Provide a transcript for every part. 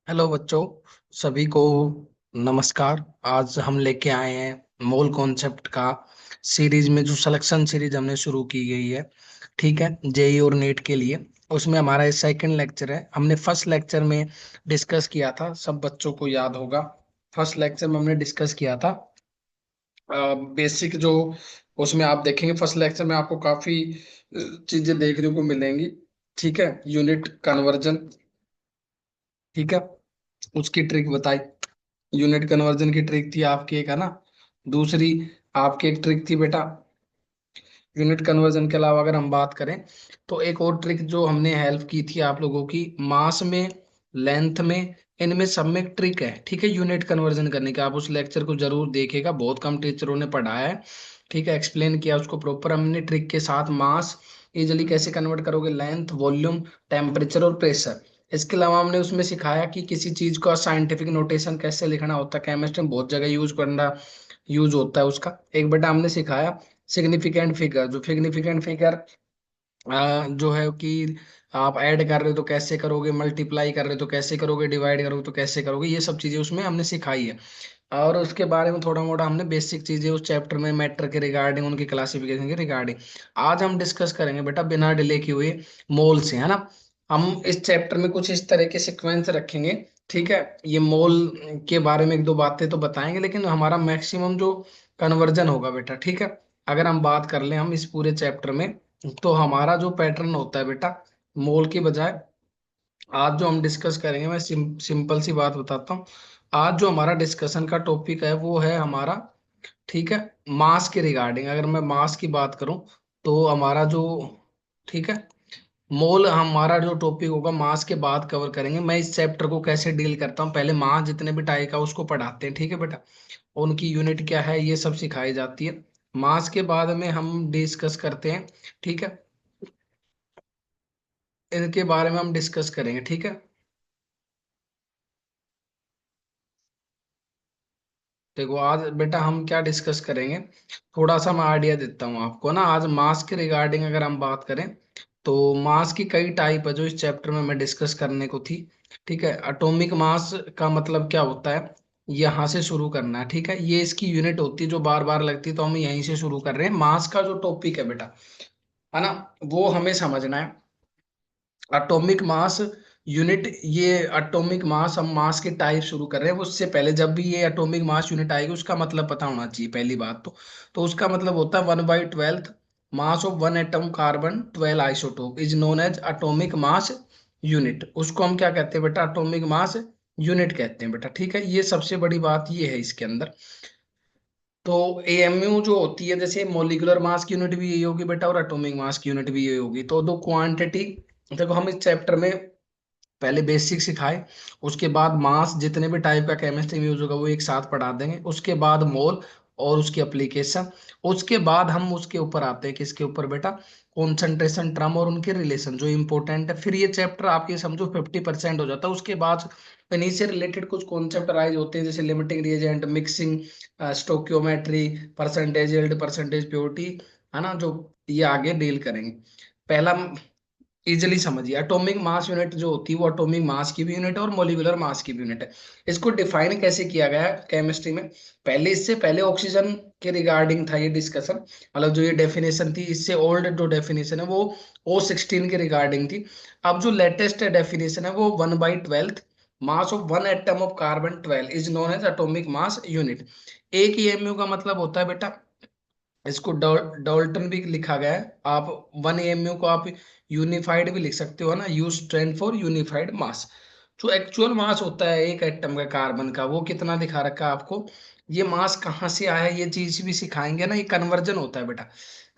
Hello बच्चों, सभी को नमस्कार। आज हम लेके आए हैं मोल कॉन्सेप्ट का सीरीज में जो सिलेक्शन सीरीज हमने शुरू की गई है। ठीक है, जेई और नीट के लिए। उसमें हमारा ये सेकंड लेक्चर है। हमने फर्स्ट लेक्चर में डिस्कस किया था, सब बच्चों को याद होगा। फर्स्ट लेक्चर में हमने डिस्कस किया था बेसिक जो। उसमें आप देखेंगे फर्स्ट लेक्चर में आपको काफी चीजें देखने को मिलेंगी। ठीक है, यूनिट कन्वर्जन। ठीक है, उसकी ट्रिक बताई। यूनिट कन्वर्जन की ट्रिक थी आपकी एक, है ना। दूसरी आपकी एक ट्रिक थी बेटा, यूनिट कन्वर्जन के अलावा अगर हम बात करें तो एक और ट्रिक जो हमने हेल्प की थी आप लोगों की, मास में, लेंथ में, इनमें सब में एक ट्रिक है। ठीक है, यूनिट कन्वर्जन करने का आप उस लेक्चर को जरूर देखेगा, बहुत कम टीचरों ने पढ़ाया है। ठीक है, एक्सप्लेन किया उसको प्रॉपर हमने ट्रिक के साथ। मास इजिली कैसे कन्वर्ट करोगे, लेंथ, वॉल्यूम, टेम्परेचर और प्रेशर। इसके अलावा हमने उसमें सिखाया कि किसी चीज का साइंटिफिक नोटेशन कैसे लिखना होता है। केमिस्ट्री में बहुत जगह यूज होता है उसका। एक बेटा हमने सिखाया सिग्निफिकेंट फिगर। जो सिग्निफिकेंट फिगर जो है कि आप ऐड कर रहे हो तो कैसे करोगे, मल्टीप्लाई कर रहे हो तो कैसे करोगे, डिवाइड करोगे तो कैसे करोगे, ये सब चीजें उसमें हमने सिखाई है। और उसके बारे में थोड़ा मोड़ा हमने बेसिक चीजें उस चैप्टर में मैटर के रिगार्डिंग, उनकी क्लासिफिकेशन के रिगार्डिंग आज हम डिस्कस करेंगे बेटा, बिना डिले किए हुए, मोल से, है ना। हम इस चैप्टर में कुछ इस तरह के सीक्वेंस रखेंगे। ठीक है, ये मोल के बारे में एक दो बातें तो बताएंगे, लेकिन हमारा मैक्सिमम जो कन्वर्जन होगा बेटा, ठीक है, अगर हम बात कर लें हम इस पूरे चैप्टर में, तो हमारा जो पैटर्न होता है बेटा, मोल की बजाय आज जो हम डिस्कस करेंगे, मैं सिंपल सी बात बताता हूँ। आज जो हमारा डिस्कशन का टॉपिक है वो है हमारा, ठीक है, मास के रिगार्डिंग। अगर मैं मास की बात करूं तो हमारा जो, ठीक है, मोल हमारा जो टॉपिक होगा मास के बाद कवर करेंगे। मैं इस चैप्टर को कैसे डील करता हूँ, पहले मास जितने भी टाइप का उसको पढ़ाते हैं, ठीक है बेटा, उनकी यूनिट क्या है ये सब सिखाई जाती है। मास के बाद में हम डिस्कस करते हैं, ठीक है, इनके बारे में हम डिस्कस करेंगे। ठीक है, देखो आज बेटा हम क्या डिस्कस करेंगे, थोड़ा सा मैं आइडिया देता हूँ आपको ना। आज मास के रिगार्डिंग अगर हम बात करें तो मास की कई टाइप है जो इस चैप्टर में मैं डिस्कस करने को थी। ठीक है, एटॉमिक मास का मतलब क्या होता है, यहाँ से शुरू करना है। ठीक है, ये इसकी यूनिट होती है जो बार बार लगती है, तो हम यहीं से शुरू कर रहे हैं। मास का जो टॉपिक है बेटा, है ना, वो हमें समझना है। एटॉमिक मास यूनिट, ये एटॉमिक मास, हम मास के टाइप शुरू कर रहे हैं। उससे पहले जब भी ये एटॉमिक मास यूनिट आएगी उसका मतलब पता होना चाहिए पहली बात तो उसका मतलब होता है 1/12 mass of one atom carbon 12 isotope is known as atomic mass unit. उसको हम क्या कहते हैं बेटा, एटॉमिक मास यूनिट कहते हैं बेटा। ठीक है, ये सबसे बड़ी बात ये है इसके अंदर। तो एएमयू जो होती है, जैसे मोलिकुलर मास की यूनिट भी यही होगी बेटा और एटॉमिक मास की यूनिट भी यही होगी। तो दो क्वांटिटी, देखो हम इस चैप्टर में पहले बेसिक सिखाए, उसके बाद मास जितने भी टाइप का केमिस्ट्री में यूज होगा वो एक साथ पढ़ा देंगे। उसके बाद मोल और उसकी एप्लीकेशन। उसके बाद हम उसके ऊपर आते हैं, किसके ऊपर बेटा, कॉन्सेंट्रेशन टर्म और उनके रिलेशन जो इंपॉर्टेंट है। फिर ये चैप्टर आपके समझो 50% हो जाता है। उसके बाद इन्हीं से रिलेटेड कुछ कॉन्सेप्ट राइज होते हैं, जैसे limiting reagent, mixing, stoichiometry, percentage yield, percentage purity, है ना, जो ये आगे डील करेंगे। पहला इजिली समझिए, एटॉमिक मास यूनिट जो होती है वो एटॉमिक मास की भी यूनिट है और मोलिकुलर मास की भी यूनिट है। इसको डिफाइन कैसे किया गया है केमिस्ट्री में, पहले, इससे पहले ऑक्सीजन के रिगार्डिंग था ये डिस्कशन, मतलब जो ये डेफिनेशन थी, इससे ओल्ड जो डेफिनेशन है वो O16 के रिगार्डिंग थी। अब जो लेटेस्ट डेफिनेशन है वो 1/12 mass of one atom of carbon 12 is known as atomic mass unit. एक ईएमयू का मतलब होता है बेटा, इसको डॉल्टन भी लिखा गया है। आप 1 AMU को आप यूनिफाइड भी लिख सकते हो ना, यू स्टैंड फॉर यूनिफाइड मास। जो एक्चुअल मास होता है एक एटम का कार्बन का, वो कितना दिखा रखा है आपको। ये मास कहाँ से आया है ये चीज भी सिखाएंगे ना। ये कन्वर्जन होता है बेटा,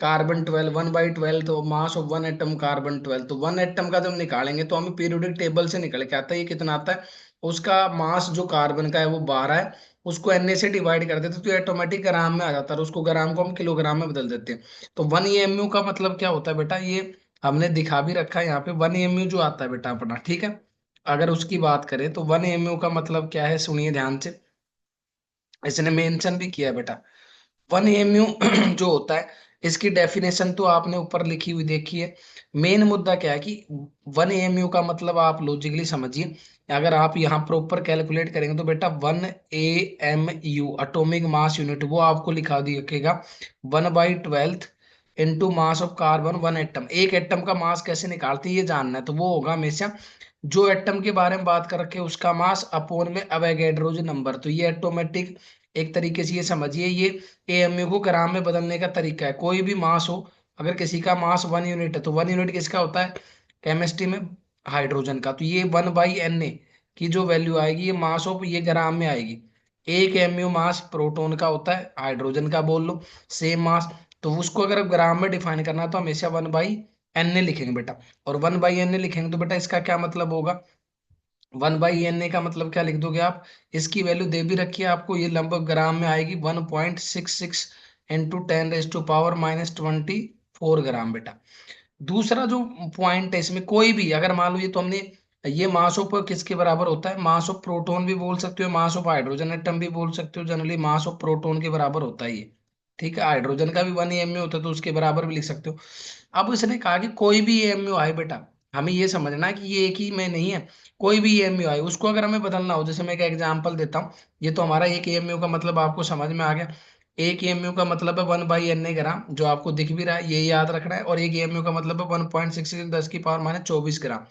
कार्बन 12 1/12 तो mass of one atom carbon 12, तो वन एटम का जब निकालेंगे तो हमें पीरियोडिक टेबल से निकल के आता है ये कितना आता है। उसका मास जो कार्बन का है वो 12 है, उसको Na से डिवाइड कर देते तो ऑटोमेटिक ग्राम में आ जाता है, और उसको ग्राम को हम किलोग्राम में बदल देते हैं। तो 1 AMU का मतलब क्या होता है बेटा, ये हमने दिखा भी रखा है यहाँ पे। 1 AMU जो आता है बेटा अपना, ठीक है, अगर उसकी बात करें तो 1 AMU का मतलब क्या है, सुनिए ध्यान से, इसने मेंशन भी किया है बेटा। 1 AMU जो होता है, इसकी डेफिनेशन तो आपने ऊपर लिखी हुई देखी है। मेन मुद्दा क्या है कि 1 AMU का मतलब आप लॉजिकली समझिए, अगर आप यहाँ प्रॉपर कैलकुलेट करेंगे तो बेटा 1 AMU एटॉमिक मास यूनिट वो आपको लिखा दिखेगा 1/12 into mass of carbon 1 atom. एक एटम का मास कैसे निकालते हैं ये जानना है, तो वो होगा हमेशा जो एटम के बारे में बात कर रखे हैं उसका मास अपोन में अवोगाड्रो नंबर। तो ये ऑटोमेटिक एक तरीके से ये समझिए, ये AMU को ग्राम में बदलने का तरीका है। कोई भी मास हो, अगर किसी का मास 1 यूनिट है तो 1 यूनिट किसका होता है केमिस्ट्री में, हाइड्रोजन का। तो ये 1/Na की जो वैल्यू आएगी ये मास ऑफ ये ग्राम में आएगी। 1 MU मास प्रोटॉन का होता है, हाइड्रोजन का बोल लो सेम मास। तो उसको अगर ग्राम में डिफाइन करना है तो हमेशा 1/Na लिखेंगे बेटा। और 1/Na लिखेंगे तो बेटा इसका क्या मतलब होगा, 1/Na का मतलब क्या लिख दोगे आप, इसकी वैल्यू दे भी रखी है आपको, ये लगभग ग्राम में आएगी 1.66 इंटू 10⁻⁻24 ग्राम बेटा। दूसरा जो पॉइंट है इसमें, कोई भी अगर मान लो ये तो हमने, ये मास ऑफ किसके बराबर होता है, मास ऑफ प्रोटॉन भी बोल सकते हो, मास ऑफ हाइड्रोजन एटम भी बोल सकते हो, जनरली मास ऑफ प्रोटॉन के बराबर होता है ये। ठीक है, हाइड्रोजन का भी 1 AMU होता है तो उसके बराबर भी लिख सकते हो। अब उसने कहा कि कोई भी AMU आए बेटा, हमें ये समझना है कि ये एक ही में नहीं है, कोई भी AMU आए उसको अगर हमें बदलना हो, जैसे मैं एक एग्जांपल देता हूँ। ये तो हमारा एक AMU का मतलब आपको समझ में आ गया। एक AMU का मतलब है 1/Na ग्राम, जो आपको दिख भी रहा है, ये याद रखना है। और एक AMU का मतलब है 1.66 10⁻⁻24 ग्राम।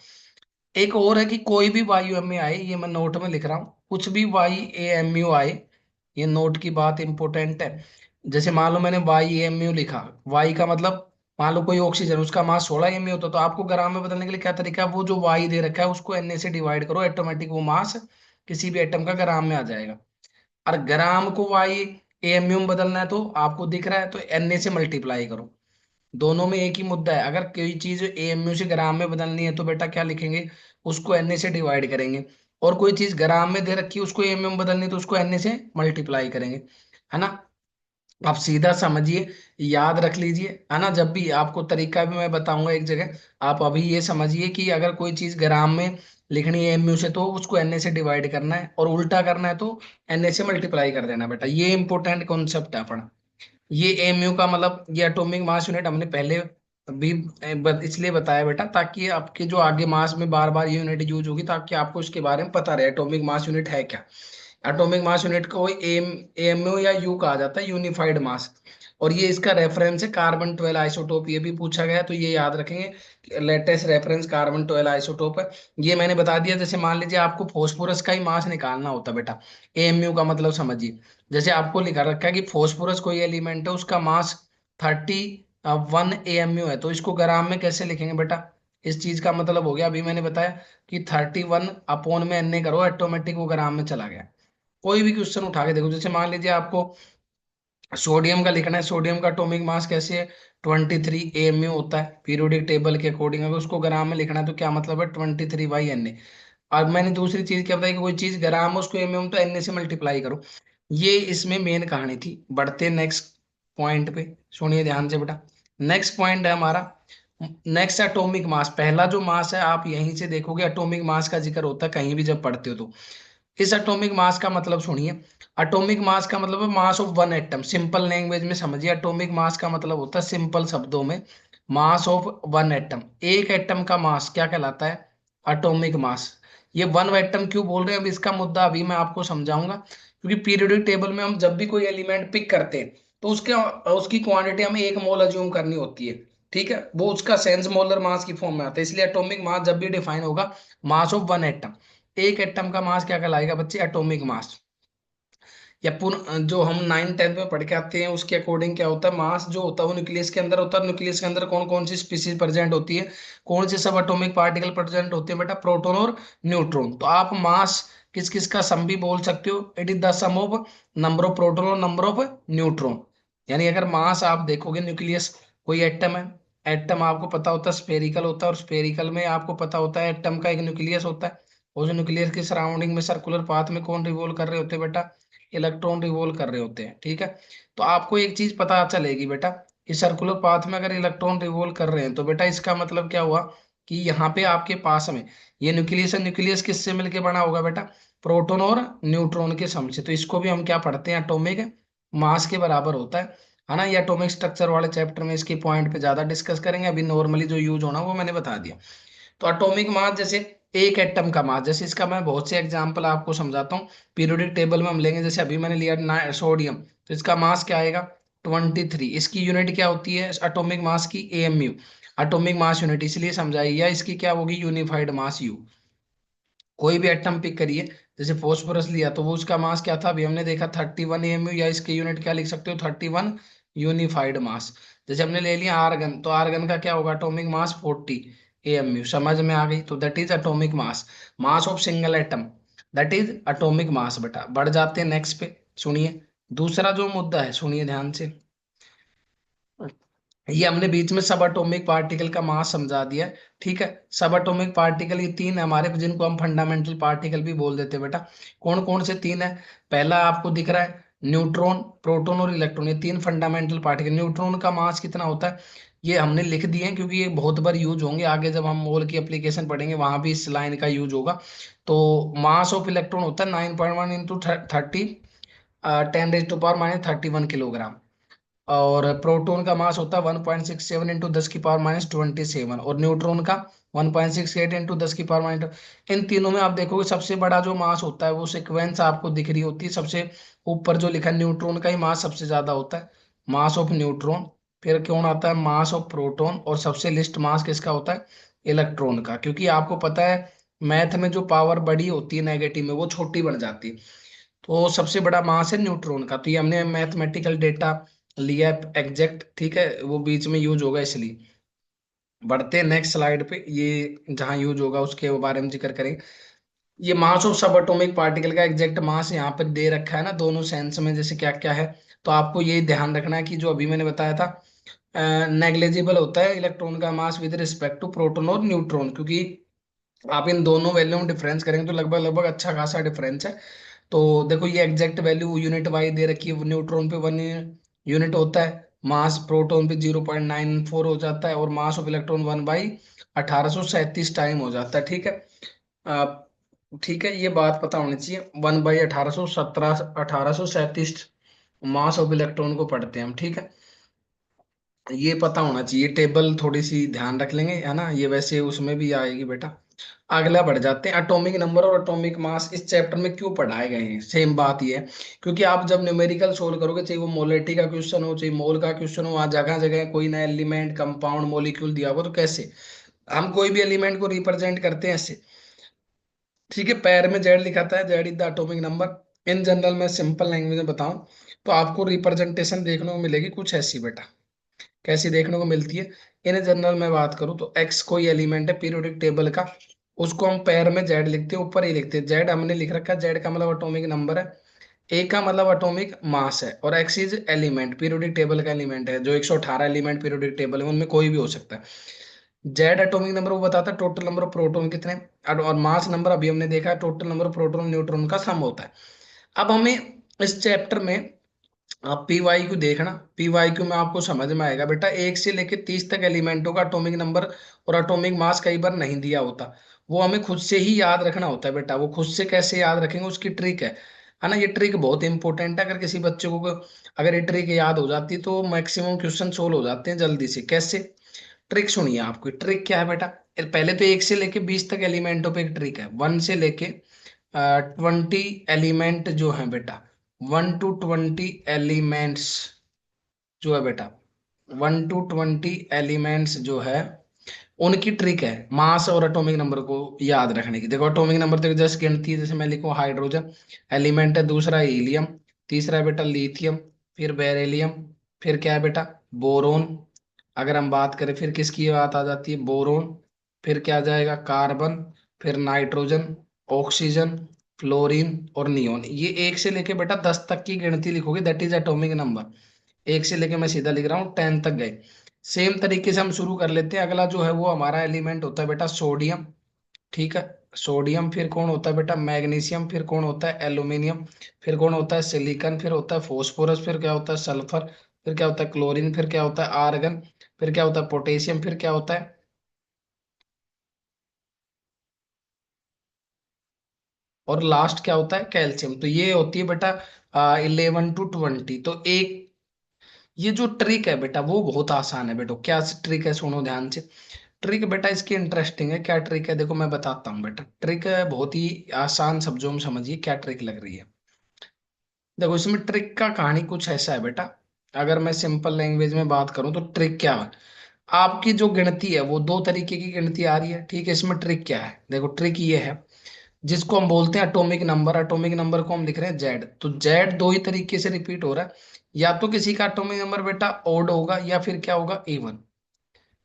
एक और है कि कोई भी वायु में आए, ये मैं नोट में लिख रहा हूँ, कुछ भी YAMU आए, ये नोट की बात इंपॉर्टेंट है। जैसे मान लो मैंने YAMU लिखा, वाई का मतलब मान लो कोई ऑक्सीजन, उसका मास 16 MU होता, तो आपको ग्राम में बदलने के लिए क्या तरीका है, वो जो वाई दे रखा है उसको Na से डिवाइड करो, ऑटोमेटिक वो मास किसी भी एटम का ग्राम में आ जाएगा। और ग्राम को YAMU में बदलना है तो आपको दिख रहा है तो Na से मल्टीप्लाई करो। दोनों में एक ही मुद्दा है, अगर कोई चीज AMU से ग्राम में बदलनी है तो बेटा क्या लिखेंगे, उसको Na से डिवाइड करेंगे। और कोई चीज ग्राम में दे रखी है उसको AMU में बदलनी है तो उसको Na से मल्टीप्लाई करेंगे, है ना। आप सीधा समझिए, याद रख लीजिए, है ना। जब भी आपको तरीका भी मैं बताऊंगा एक जगह, आप अभी ये समझिए कि अगर कोई चीज ग्राम में लिखनी है AMU से तो उसको Na से डिवाइड करना है, और उल्टा करना है तो Na से मल्टीप्लाई कर देना बेटा। ये इंपॉर्टेंट कॉन्सेप्ट है अपना। ये AMU का मतलब ये एटॉमिक मास यूनिट हमने पहले भी इसलिए बताया बेटा, ताकि आपके जो आगे मास में बार बार ये यूनिट यूज होगी ताकि आपको इसके बारे में पता रहे एटॉमिक मास यूनिट है क्या। एटॉमिक मास यूनिट को AMU या यू कहा जाता है, यूनिफाइड मास। और ये इसका रेफरेंस है कार्बन 12 आइसोटोप, ये भी पूछा गया है तो ये याद रखेंगे, लेटेस्ट रेफरेंस कार्बन 12 आइसोटोप है। ये मैंने बता दिया। जैसे मान लीजिए आपको फास्फोरस का ही मास निकालना होता बेटा, AMU का मतलब समझिए। जैसे आपको लिखा रखा है कि फास्फोरस कोई एलिमेंट है उसका मास 31 AMU है, तो इसको ग्राम में कैसे लिखेंगे बेटा, इस चीज का मतलब हो गया अभी मैंने बताया कि 31 अपॉन में Na करो, ऑटोमेटिक वो ग्राम में चला गया। कोई भी क्वेश्चन उठा के देखो, जैसे मान लीजिए आपको सोडियम का लिखना है, सोडियम का एटॉमिक मास कैसे है, 23 AMU होता है पीरियोडिक टेबल के अकॉर्डिंग। अगर उसको ग्राम में लिखना है तो क्या मतलब है, 23/Na। और मैंने दूसरी चीज क्या बताई कि कोई चीज ग्राम है उसको AMU में तो Na से मल्टीप्लाई करो। ये इसमें मेन कहानी थी। बढ़ते नेक्स्ट पॉइंट पे, सुनिए ध्यान से बेटा। नेक्स्ट पॉइंट है हमारा, नेक्स्ट एटॉमिक मास। पहला जो मास है आप यहीं से देखोगे, एटॉमिक मास का जिक्र होता है कहीं भी जब पढ़ते हो तो। इस एटॉमिक मास का मतलब सुनिए, एटॉमिक मास का मतलब है mass of 1 atom. Simple language में समझिए, एटॉमिक मास का मतलब होता है सिंपल शब्दों में मास ऑफ 1 एटम। एक एटम का मास क्या कहलाता है, एटॉमिक मास। ये 1 एटम क्यों बोल रहे हैं, अब इसका मुद्दा अभी मैं आपको समझाऊंगा। क्योंकि पीरियोडिक टेबल में हम जब भी कोई एलिमेंट पिक करते हैं तो उसके उसकी क्वांटिटी हमें 1 मोल अज्यूम करनी होती है। ठीक है, वो उसका सेंस मोलर मास की फॉर्म में आता है, इसलिए एटॉमिक मास जब भी डिफाइन होगा मास ऑफ 1 एटम। एक एटम का मास क्या कहलाएगा बच्चे, एटॉमिक मास। या जो हम 9th 10th में पढ़ के आते हैं उसके अकॉर्डिंग क्या होता है, मास जो होता है वो न्यूक्लियस के अंदर होता है। न्यूक्लियस के अंदर कौन कौन सी स्पीसीज प्रेजेंट होती है, कौन से सब एटॉमिक पार्टिकल प्रेजेंट होते हैं बेटा, प्रोटॉन और न्यूट्रॉन। तो आप मास किस किस का सम भी बोल सकते हो, it is the sum of number of proton और नंबर ऑफ न्यूट्रॉन। यानी अगर मास आप देखोगे, न्यूक्लियस कोई एटम है, एटम आपको पता होता है स्पेरिकल होता है, और स्पेरिकल में आपको पता होता है एटम का एक न्यूक्लियस होता है। और जो न्यूक्लियस के सराउंडिंग में सर्कुलर पाथ में कौन रिवॉल्व कर रहे होते हैं बेटा, इलेक्ट्रॉन रिवॉल्व कर रहे होते हैं। ठीक है, तो आपको एक चीज पता चलेगी बेटा कि सर्कुलर पाथ में अगर इलेक्ट्रॉन रिवॉल्व कर रहे हैं तो बेटा इसका मतलब क्या हुआ कि यहाँ पे आपके पास में ये न्यूक्लियस है, न्यूक्लियस किससे मिलके बना होगा बेटा, प्रोटॉन और न्यूट्रॉन के सम से। तो इसको भी हम क्या पढ़ते हैं, एटॉमिक मास के बराबर होता है। है ना। ये एटॉमिक स्ट्रक्चर वाले चैप्टर में इसकी पॉइंट पे ज्यादा डिस्कस करेंगे, अभी नॉर्मली जो यूज होना वो मैंने बता दिया। तो एटॉमिक मास जैसे एक एटम का मास, जैसे इसका मैं बहुत से एग्जांपल आपको समझाता हूँ। पीरियोडिक टेबल में हम लेंगे, जैसे अभी मैंने लिया सोडियम, तो इसका मास क्या आएगा 23। इसकी यूनिट क्या होती है एटॉमिक मास की, एमयू, एटॉमिक मास यूनिट इसलिए समझाई, या इसकी क्या होगी यूनिफाइड मास यू। कोई भी एटम पिक करिए, जैसे फोस्फोरस लिया तो वो उसका मास क्या था अभी हमने देखा 31 एमयू, या इसकी यूनिट क्या लिख सकते हो 31 यूनिफाइड मास। जैसे हमने ले लिया आर्गन, तो आर्गन का क्या होगा एटॉमिक मास 40 एमयू। समझ में आ गई, तो that is atomic mass, mass of single atom, that is atomic mass बेटा। बढ़ जाते हैं नेक्स्ट पे, सुनिए दूसरा जो मुद्दा है, सुनिए ध्यान से। ये हमने बीच में सब एटॉमिक पार्टिकल का मास समझा दिया है, ठीक है। सब एटॉमिक पार्टिकल ये तीन है हमारे, जिनको हम फंडामेंटल पार्टिकल भी बोल देते हैं बेटा। कौन कौन से तीन है, पहला आपको दिख रहा है न्यूट्रॉन, प्रोटॉन और इलेक्ट्रॉन, ये तीन फंडामेंटल पार्टिकल। न्यूट्रॉन का मास कितना होता है, ये हमने लिख दिए हैं क्योंकि ये बहुत बार यूज होंगे, आगे जब हम मोल की एप्लीकेशन पढ़ेंगे वहां भी इस लाइन का यूज होगा। तो मास ऑफ इलेक्ट्रॉन होता है 9.1 इंटू 30 10⁻³ और प्रोटॉन का मास होता है 1.67 इंटू 10⁻⁻27, और न्यूट्रॉन का 1.68 इंटू 10⁻⁻। इन तीनों में आप देखोगे सबसे बड़ा जो मास होता है वो सीक्वेंस आपको दिख रही होती है, सबसे ऊपर जो लिखा है न्यूट्रॉन का ही मास सबसे ज्यादा होता है, मास ऑफ न्यूट्रॉन। फिर कौन आता है मास ऑफ प्रोटॉन, और सबसे लिस्ट मास किसका होता है इलेक्ट्रॉन का, क्योंकि आपको पता है मैथ में जो पावर बड़ी होती है नेगेटिव में वो छोटी बन जाती है। तो सबसे बड़ा मास है न्यूट्रॉन का, तो ये हमने मैथमेटिकल डेटा लिया एग्जैक्ट, ठीक है, वो बीच में यूज होगा इसलिए। बढ़ते हैं नेक्स्ट स्लाइड पे, ये जहां यूज होगा उसके बारे में जिक्र करेंगे। ये मास ऑफ सब एटॉमिक पार्टिकल का एग्जैक्ट मास यहाँ पर दे रखा है ना दोनों सेंस में, जैसे क्या क्या है। तो आपको ये ध्यान रखना है कि जो अभी मैंने बताया था नेग्लेजिबल होता है इलेक्ट्रॉन का mass with respect to proton और न्यूट्रॉन, क्योंकि आप इन दोनों वैल्यू में डिफरेंस करेंगे तो लगभग लगभग अच्छा खासा डिफरेंस है। तो देखो ये exact value unit why they रखी है, न्यूट्रॉन पे 1 यूनिट होता है, मास प्रोटॉन पे 0.94 हो जाता है, और मास ऑफ इलेक्ट्रॉन 1/1837 टाइम हो जाता है, ठीक है। आ, ठीक है, ये बात पता होनी चाहिए, 1/1837 मास ऑफ इलेक्ट्रॉन को पढ़ते हैं हम, ठीक है। ये पता होना चाहिए, टेबल थोड़ी सी ध्यान रख लेंगे, है ना, ये वैसे उसमें भी आएगी बेटा। अगला बढ़ जाते हैं, एटॉमिक नंबर और एटॉमिक मास इस चैप्टर में क्यों पढ़ाए गए हैं। सेम बात ये है, क्योंकि आप जब न्यूमेरिकल सोल्व करोगे, चाहे वो मोलेटी का क्वेश्चन हो चाहे मोल का क्वेश्चन हो, वहाँ जगह जगह कोई ना एलिमेंट कंपाउंड मॉलिक्यूल दिया होगा, तो कैसे हम कोई भी एलिमेंट को रिप्रेजेंट करते हैं ऐसे, ठीक है। पैर में जेड लिखाता है, Z is the atomic number. In general मैं सिंपल लैंग्वेज में बताऊं तो आपको रिप्रेजेंटेशन देखने को मिलेगी कुछ ऐसी बेटा। कैसी देखने को मिलती है, इन जनरल में बात करूं तो एक्स कोई एलिमेंट है पीरियोडिक टेबल का, उसको हम पैर में जेड लिखते हैं, ऊपर ही लिखते हैं जेड, हमने लिख रखा है जेड का मतलब एटॉमिक नंबर है, ए का मतलब एटॉमिक मास है, और x is element periodic table का एलिमेंट है, जो 118 एलिमेंट पीरियोडिक टेबल है उनमें कोई भी हो सकता है। जेड एटॉमिक नंबर वो बताता है टोटल नंबर ऑफ प्रोटॉन कितने, और मास नंबर अभी हमने देखा है total number of proton neutron का सम होता है। अब हमें इस चैप्टर में आप पी वाई क्यू देखना, पी वाई क्यू में आपको समझ में आएगा बेटा, 1 से लेकर 30 तक एलिमेंटों का एटॉमिक नंबर और एटॉमिक मास कई बार नहीं दिया होता, वो हमें खुद से ही याद रखना होता है बेटा। वो खुद से कैसे याद रखेंगे उसकी ट्रिक है ना, ये ट्रिक बहुत इंपॉर्टेंट है। अगर किसी बच्चे को अगर ये ट्रिक याद हो जाती है तो मैक्सिमम क्वेश्चन सोल्व हो जाते हैं जल्दी से। कैसे, ट्रिक सुनिए, आपकी ट्रिक क्या है बेटा। पहले तो 1 से लेके 20 तक एलिमेंटों पे एक ट्रिक है, 1 से लेके 20 एलिमेंट जो है बेटा, 1 to 20 एलिमेंट्स जो है बेटा, 1 to 20 एलिमेंट्स जो है उनकी ट्रिक है मास और एटॉमिक नंबर को याद रखने की। देखो एटॉमिक नंबर तो जैसे गिनती है, जैसे मैं लिखूं हाइड्रोजन एलिमेंट है, दूसरा हीलियम, तीसरा है बेटा लिथियम, फिर बेरिलियम, फिर क्या है बेटा बोरोन। अगर हम बात करें फिर किसकी बात आ जाती है बोरोन, फिर क्या आ जाएगा कार्बन, फिर नाइट्रोजन, ऑक्सीजन, फ्लोरीन और नियोन। ये 1 से लेके बेटा 10 तक की गिनती लिखोगे, दैट इज एटॉमिक नंबर। 1 से लेके मैं सीधा लिख रहा हूँ 10 तक गए। सेम तरीके से हम शुरू कर लेते हैं, अगला जो है वो हमारा एलिमेंट होता है बेटा सोडियम, ठीक है। सोडियम, फिर कौन होता है बेटा मैग्नीशियम, फिर कौन होता है एल्यूमिनियम, फिर कौन होता है सिलिकॉन, फिर होता है फॉस्फोरस, फिर क्या होता है सल्फर, फिर क्या होता है क्लोरीन, फिर क्या होता है आर्गन, फिर क्या होता है पोटेशियम, फिर क्या होता है, और लास्ट क्या होता है कैल्शियम। तो ये होती है बेटा 11 to 20। तो एक ये जो ट्रिक है बेटा वो बहुत आसान है बेटा। क्या ट्रिक है, सुनो ध्यान से। ट्रिक बेटा इसकी इंटरेस्टिंग है। क्या ट्रिक है देखो मैं बताता हूँ बेटा। ट्रिक है बहुत ही आसान शब्दों में समझिए क्या ट्रिक लग रही है। देखो इसमें ट्रिक का कहानी कुछ ऐसा है बेटा। अगर मैं सिंपल लैंग्वेज में बात करूं तो ट्रिक क्या है। आपकी जो गिनती है वो दो तरीके की गिनती आ रही है, ठीक है। इसमें ट्रिक क्या है, देखो ट्रिक ये है जिसको हम बोलते हैं एटॉमिक नंबर। एटॉमिक नंबर को हम लिख रहे हैं जेड, तो जेड दो ही तरीके से रिपीट हो रहा है। या तो किसी का एटॉमिक नंबर बेटा ओड होगा या फिर क्या होगा, इवन।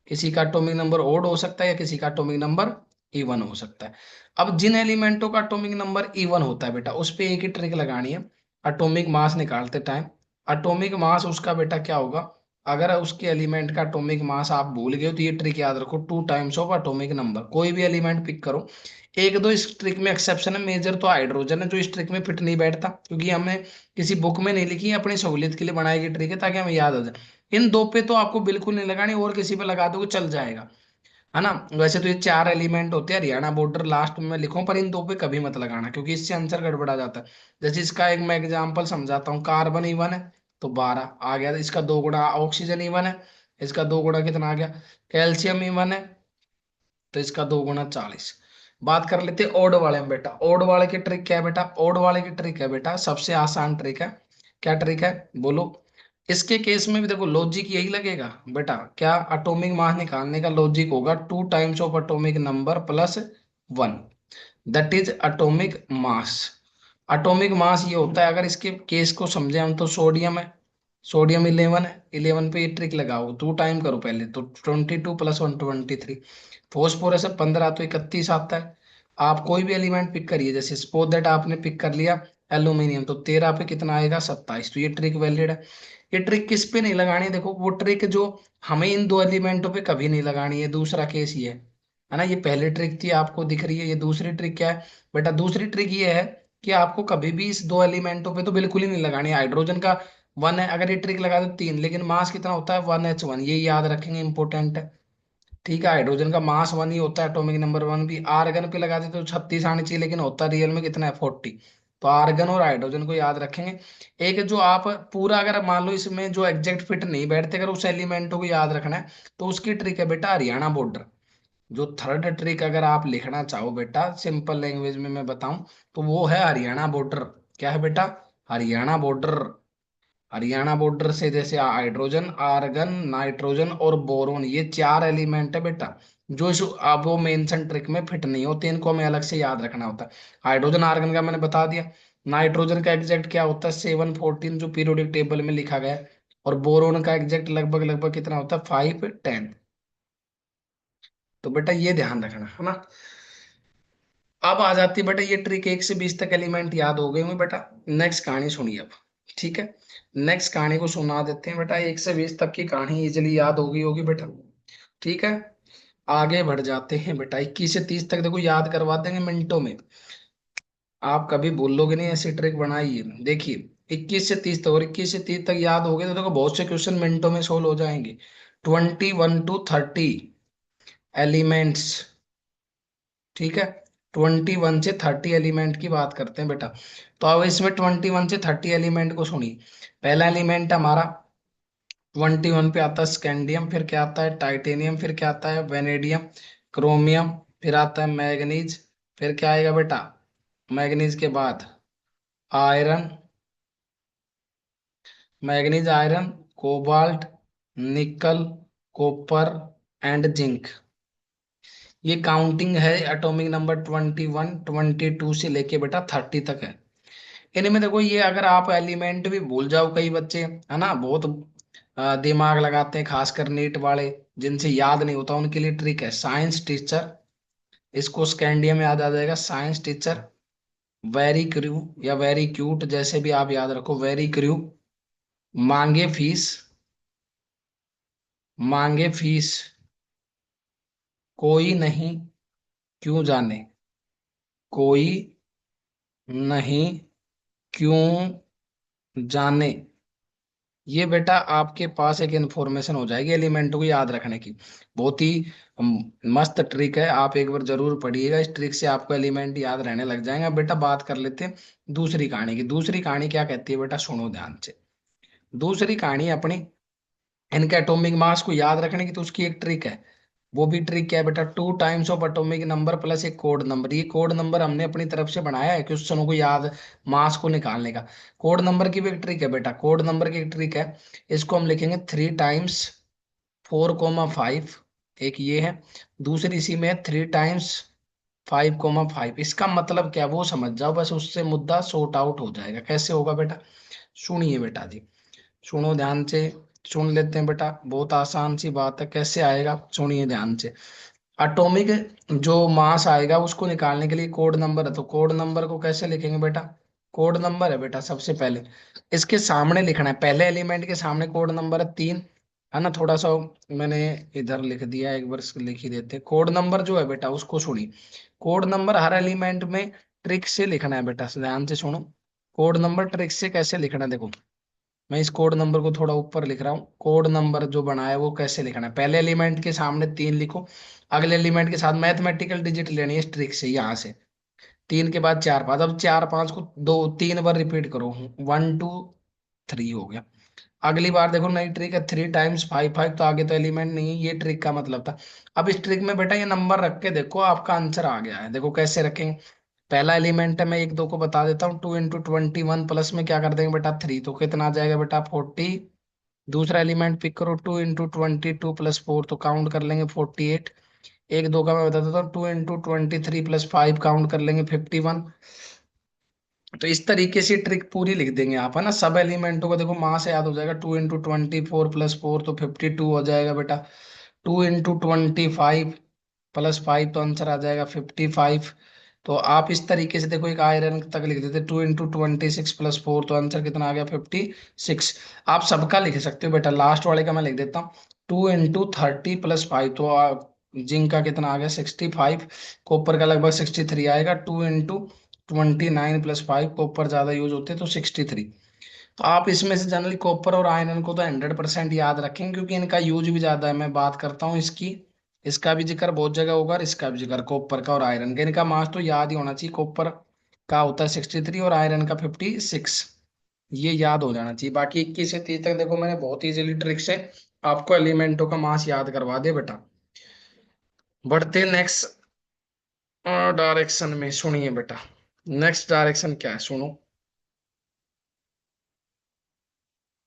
किसी का एटॉमिक नंबर ओड हो सकता है या किसी का एटॉमिक नंबर इवन हो सकता है। अब जिन एलिमेंटों का एटॉमिक नंबर इवन होता है बेटा उस पे एक ही ट्रिक लगानी है। एटॉमिक मास निकालते टाइम एटॉमिक मास उसका बेटा क्या होगा। अगर उसके एलिमेंट का एटॉमिक मास आप भूल गए हो तो ये ट्रिक याद रखो, 2 टाइम्स ऑफ एटॉमिक नंबर। कोई भी एलिमेंट पिक करो। एक दो इस ट्रिक में एक्सेप्शन है, मेजर तो हाइड्रोजन है जो इस ट्रिक में फिट नहीं बैठता, क्योंकि हमने किसी बुक में नहीं लिखी है, अपनी सहूलियत के लिए बनाई गई ट्रिक है ताकि हमें याद आ जाए। इन दो पे तो आपको बिल्कुल नहीं लगानी, और किसी पे लगा दो चल जाएगा, है ना। वैसे तो ये 4 एलिमेंट होते हैं, हरियाणा बॉर्डर लास्ट में मैं लिखूं, पर इन दो पे कभी मत लगाना क्योंकि इससे आंसर गड़बड़ा जाता है। जैसे इसका एक मैं एग्जांपल समझाता हूँ। कार्बन इवन है तो 12 आ गया, इसका दो गुणा। ऑक्सीजन इवन है, इसका दो गुणा कितना आ गया। कैल्शियम इवन है तो इसका दो गुना 40। बात कर लेते हैं ओड वाले में बेटा। ओड वाले की ट्रिक क्या है बेटा। ओड वाले की ट्रिक है बेटा सबसे आसान ट्रिक है। क्या ट्रिक है बोलो। इसके केस में भी देखो लॉजिक यही लगेगा बेटा। क्या एटॉमिक मास निकालने का लॉजिक होगा 2 times of atomic number plus 1, that is atomic mass. Atomic mass ये होता है, अगर इसके केस को समझे हम तो सोडियम है, सोडियम 11 है, 11 पे ये ट्रिक लगाओ, 2 टाइम करो पहले तो 22 + 1 23। फोस्फोरस है 15 तो 31 आता है। आप कोई भी एलिमेंट पिक करिए, जैसे सपोज दैट आपने पिक कर लिया एल्यूमिनियम, तो 13 पे कितना आएगा 27, तो ये ट्रिक वैलिड है। ये ट्रिक किस पे नहीं लगानी है, देखो वो ट्रिक जो हमें इन दो एलिमेंटों पे कभी नहीं लगानी है। दूसरा केस ये है ना, ये पहली ट्रिक थी आपको दिख रही है। ये दूसरी ट्रिक क्या है बेटा। दूसरी ट्रिक ये है कि आपको कभी भी इस दो एलिमेंटों पे तो बिल्कुल ही नहीं लगानी है। हाइड्रोजन का 1 है, अगर ये ट्रिक लगा दो 3, लेकिन मास कितना होता है 1h1, ये याद रखेंगे, इंपॉर्टेंट है। ठीक है, हाइड्रोजन का मास 1 ही होता है, एटॉमिक नंबर 1 भी। आर्गन पे लगा देते तो 36 आनी चाहिए, लेकिन होता रियल में कितना है 40। तो आर्गन और हाइड्रोजन को याद रखेंगे। एक जो आप पूरा, अगर मान लो इसमें जो एग्जैक्ट फिट नहीं बैठते, अगर उस एलिमेंटों को याद रखना है तो उसकी ट्रिक है बेटा हरियाणा बॉर्डर। जो थर्ड ट्रिक अगर आप लिखना चाहो बेटा सिंपल लैंग्वेज में मैं बताऊं तो वो है हरियाणा बॉर्डर। क्या है बेटा, हरियाणा बॉर्डर। हरियाणा बॉर्डर से जैसे हाइड्रोजन, आर्गन, नाइट्रोजन और बोरोन, ये 4 एलिमेंट है बेटा जो इस अब वो मेंशन ट्रिक में फिट नहीं होते, इनको हमें अलग से याद रखना होता है। हाइड्रोजन आर्गन का मैंने बता दिया। नाइट्रोजन का एग्जैक्ट क्या होता है 714 जो पीरियोडिक टेबल में लिखा गया है। और बोरोन का एग्जैक्ट लगभग लगभग कितना होता है 510। तो बेटा ये ध्यान रखना है ना। अब आ जाती है बेटा ये ट्रिक, 1 से 20 तक एलिमेंट याद हो गए होंगे बेटा। नेक्स्ट कहानी सुनिए अब, ठीक है। नेक्स्ट कहानी को सुना देते हैं बेटा। 1 से 20 तक की कहानी इजिली याद हो गई होगी बेटा, ठीक है। आगे बढ़ जाते हैं बेटा। 21 से 30 तक देखो याद करवा देंगे मिनटों में। आप कभी भूलोगे नहीं, ऐसी ट्रिक बनाइए। देखिए 21 से 30 तक, और 21 से 30 तक याद हो गए तो देखो बहुत से क्वेश्चन मिनटों में सोल्व हो जाएंगे। 21 to 30 एलिमेंट्स, ठीक है। 21 से 30 एलिमेंट की बात करते हैं बेटा। तो अब इसमें 21 से 30 एलिमेंट को सुनिए। पहला एलिमेंट हमारा 21 पे आता है स्कैंडियम, फिर क्या आता है टाइटेनियम, फिर क्या आता है वेनेडियम, क्रोमियम, फिर आता है मैग्नीज, फिर क्या आएगा बेटा मैग्नीज के बाद आयरन, मैग्नीज आयरन, कोबाल्ट, निकल, कॉपर एंड जिंक। ये काउंटिंग है एटॉमिक नंबर 21 22 से लेके बेटा 30 तक है। इनमें देखो ये अगर आप एलिमेंट भी भूल जाओ, कई बच्चे है ना बहुत दिमाग लगाते हैं, खासकर नीट वाले जिनसे याद नहीं होता उनके लिए ट्रिक है साइंस टीचर। इसको स्कैंडियम याद आ जाएगा साइंस टीचर। वेरी क्रू या वेरी क्यूट जैसे भी आप याद रखो, वेरी क्रू। मांगे फीस, मांगे फीस, कोई नहीं क्यों जाने, कोई नहीं क्यों जाने। ये बेटा आपके पास एक इंफॉर्मेशन हो जाएगी एलिमेंटों को याद रखने की। बहुत ही मस्त ट्रिक है, आप एक बार जरूर पढ़िएगा। इस ट्रिक से आपको एलिमेंट याद रहने लग जाएंगे। अब बेटा बात कर लेते हैं दूसरी कहानी की। दूसरी कहानी क्या कहती है बेटा, सुनो ध्यान से। दूसरी कहानी अपनी इनके एटॉमिक मास को याद रखने की तो उसकी एक ट्रिक है। वो भी ट्रिक क्या है बेटा, 2 times of atomic number plus एक कोड नंबर। ये कोड नंबर हमने अपनी तरफ से बनाया है क्वेश्चनों को याद, मास को निकालने का। कोड नंबर की भी एक ट्रिक है बेटा, कोड नंबर की एक ट्रिक है। इसको हम लिखेंगे 3 टाइम्स 4,5। एक ये है। दूसरी इसी में है 3 टाइम्स 5,5। इसका मतलब क्या है वो समझ जाओ बस, उससे मुद्दा सॉर्ट आउट हो जाएगा। कैसे होगा बेटा, सुनिए बेटा जी, सुनो ध्यान से। सुन लेते हैं बेटा, बहुत आसान सी बात है, कैसे आएगा सुनिए ध्यान से। एटॉमिक जो मास आएगा उसको निकालने के लिए कोड नंबर है, तो कोड नंबर को कैसे लिखेंगे बेटा। कोड नंबर है बेटा, सबसे पहले इसके सामने लिखना है, पहले एलिमेंट के सामने कोड नंबर है 3, है ना। थोड़ा सा मैंने इधर लिख दिया, एक बार इसको लिख ही देते हैं। कोड नंबर जो है बेटा उसको सुनिए। कोड नंबर हर एलिमेंट में ट्रिक से लिखना है बेटा, ध्यान से सुनो। कोड नंबर ट्रिक से कैसे लिखना है देखो, मैं इस कोड नंबर को थोड़ा ऊपर लिख रहा हूँ। कोड नंबर जो बना है वो कैसे लिखना है, पहले एलिमेंट के सामने 3 लिखो, अगले एलिमेंट के साथ मैथमेटिकल डिजिट लेनी है ट्रिक से, यहाँ से 3 के बाद 4 5, अब 4 5 को 2 3 बार रिपीट करो, 1 2 3 हो गया। अगली बार देखो नई ट्रिक है 3 टाइम्स 5 5, तो आगे तो एलिमेंट नहीं है, ये ट्रिक का मतलब था। अब इस ट्रिक में बेटा ये नंबर रख के देखो आपका आंसर आ गया है, देखो कैसे रखेंगे। पहला एलिमेंट है, मैं 1 2 को बता देता हूँ, 2 × 21 प्लस में क्या कर देंगे बेटा 3, तो कितना आ जाएगा बेटा 40। दूसरा एलिमेंट पिक करो, 2 × 22 + 4, तो काउंट कर लेंगे 48। 1 2 का मैं बता देता हूँ, 2 × 23 + 5 काउंट कर लेंगे 51। तो इस तरीके से ट्रिक पूरी लिख देंगे आप, है ना। सब एलिमेंटों को देखो मास याद हो जाएगा, 2 × 24 + 4 तो 52 हो जाएगा बेटा। 2 × 25 + 5 तो आंसर आ जाएगा 55। तो आप इस तरीके से देखो एक आयरन तक लिख देते, 2 × 26 + 4 तो आंसर कितना आ गया 56। आप सबका लिख सकते हो बेटा, लास्ट वाले का मैं लिख देता हूँ, 2 × 30 + 5 तो जिंक का कितना आ गया 65। कॉपर का लगभग 63 आएगा। 2 × 29 + 5, कॉपर ज्यादा यूज होते हैं तो 63। तो आप इसमें से जनरली कॉपर और आयरन को तो 100% याद रखेंगे, क्योंकि इनका यूज भी ज्यादा है। मैं बात करता हूँ इसकी, इसका भी जिक्र बहुत जगह होगा और इसका भी जिक्र, कॉपर का और आयरन का। इनका मास तो याद ही होना चाहिए, कॉपर का होता है 63 और आयरन का 56। ये याद हो जाना चाहिए। बाकी 21 से 30 तक देखो मैंने बहुत इजीली ट्रिक से आपको एलिमेंटों का मास याद करवा दे बेटा। बढ़ते नेक्स्ट डायरेक्शन में, सुनिए बेटा। नेक्स्ट डायरेक्शन क्या है सुनो।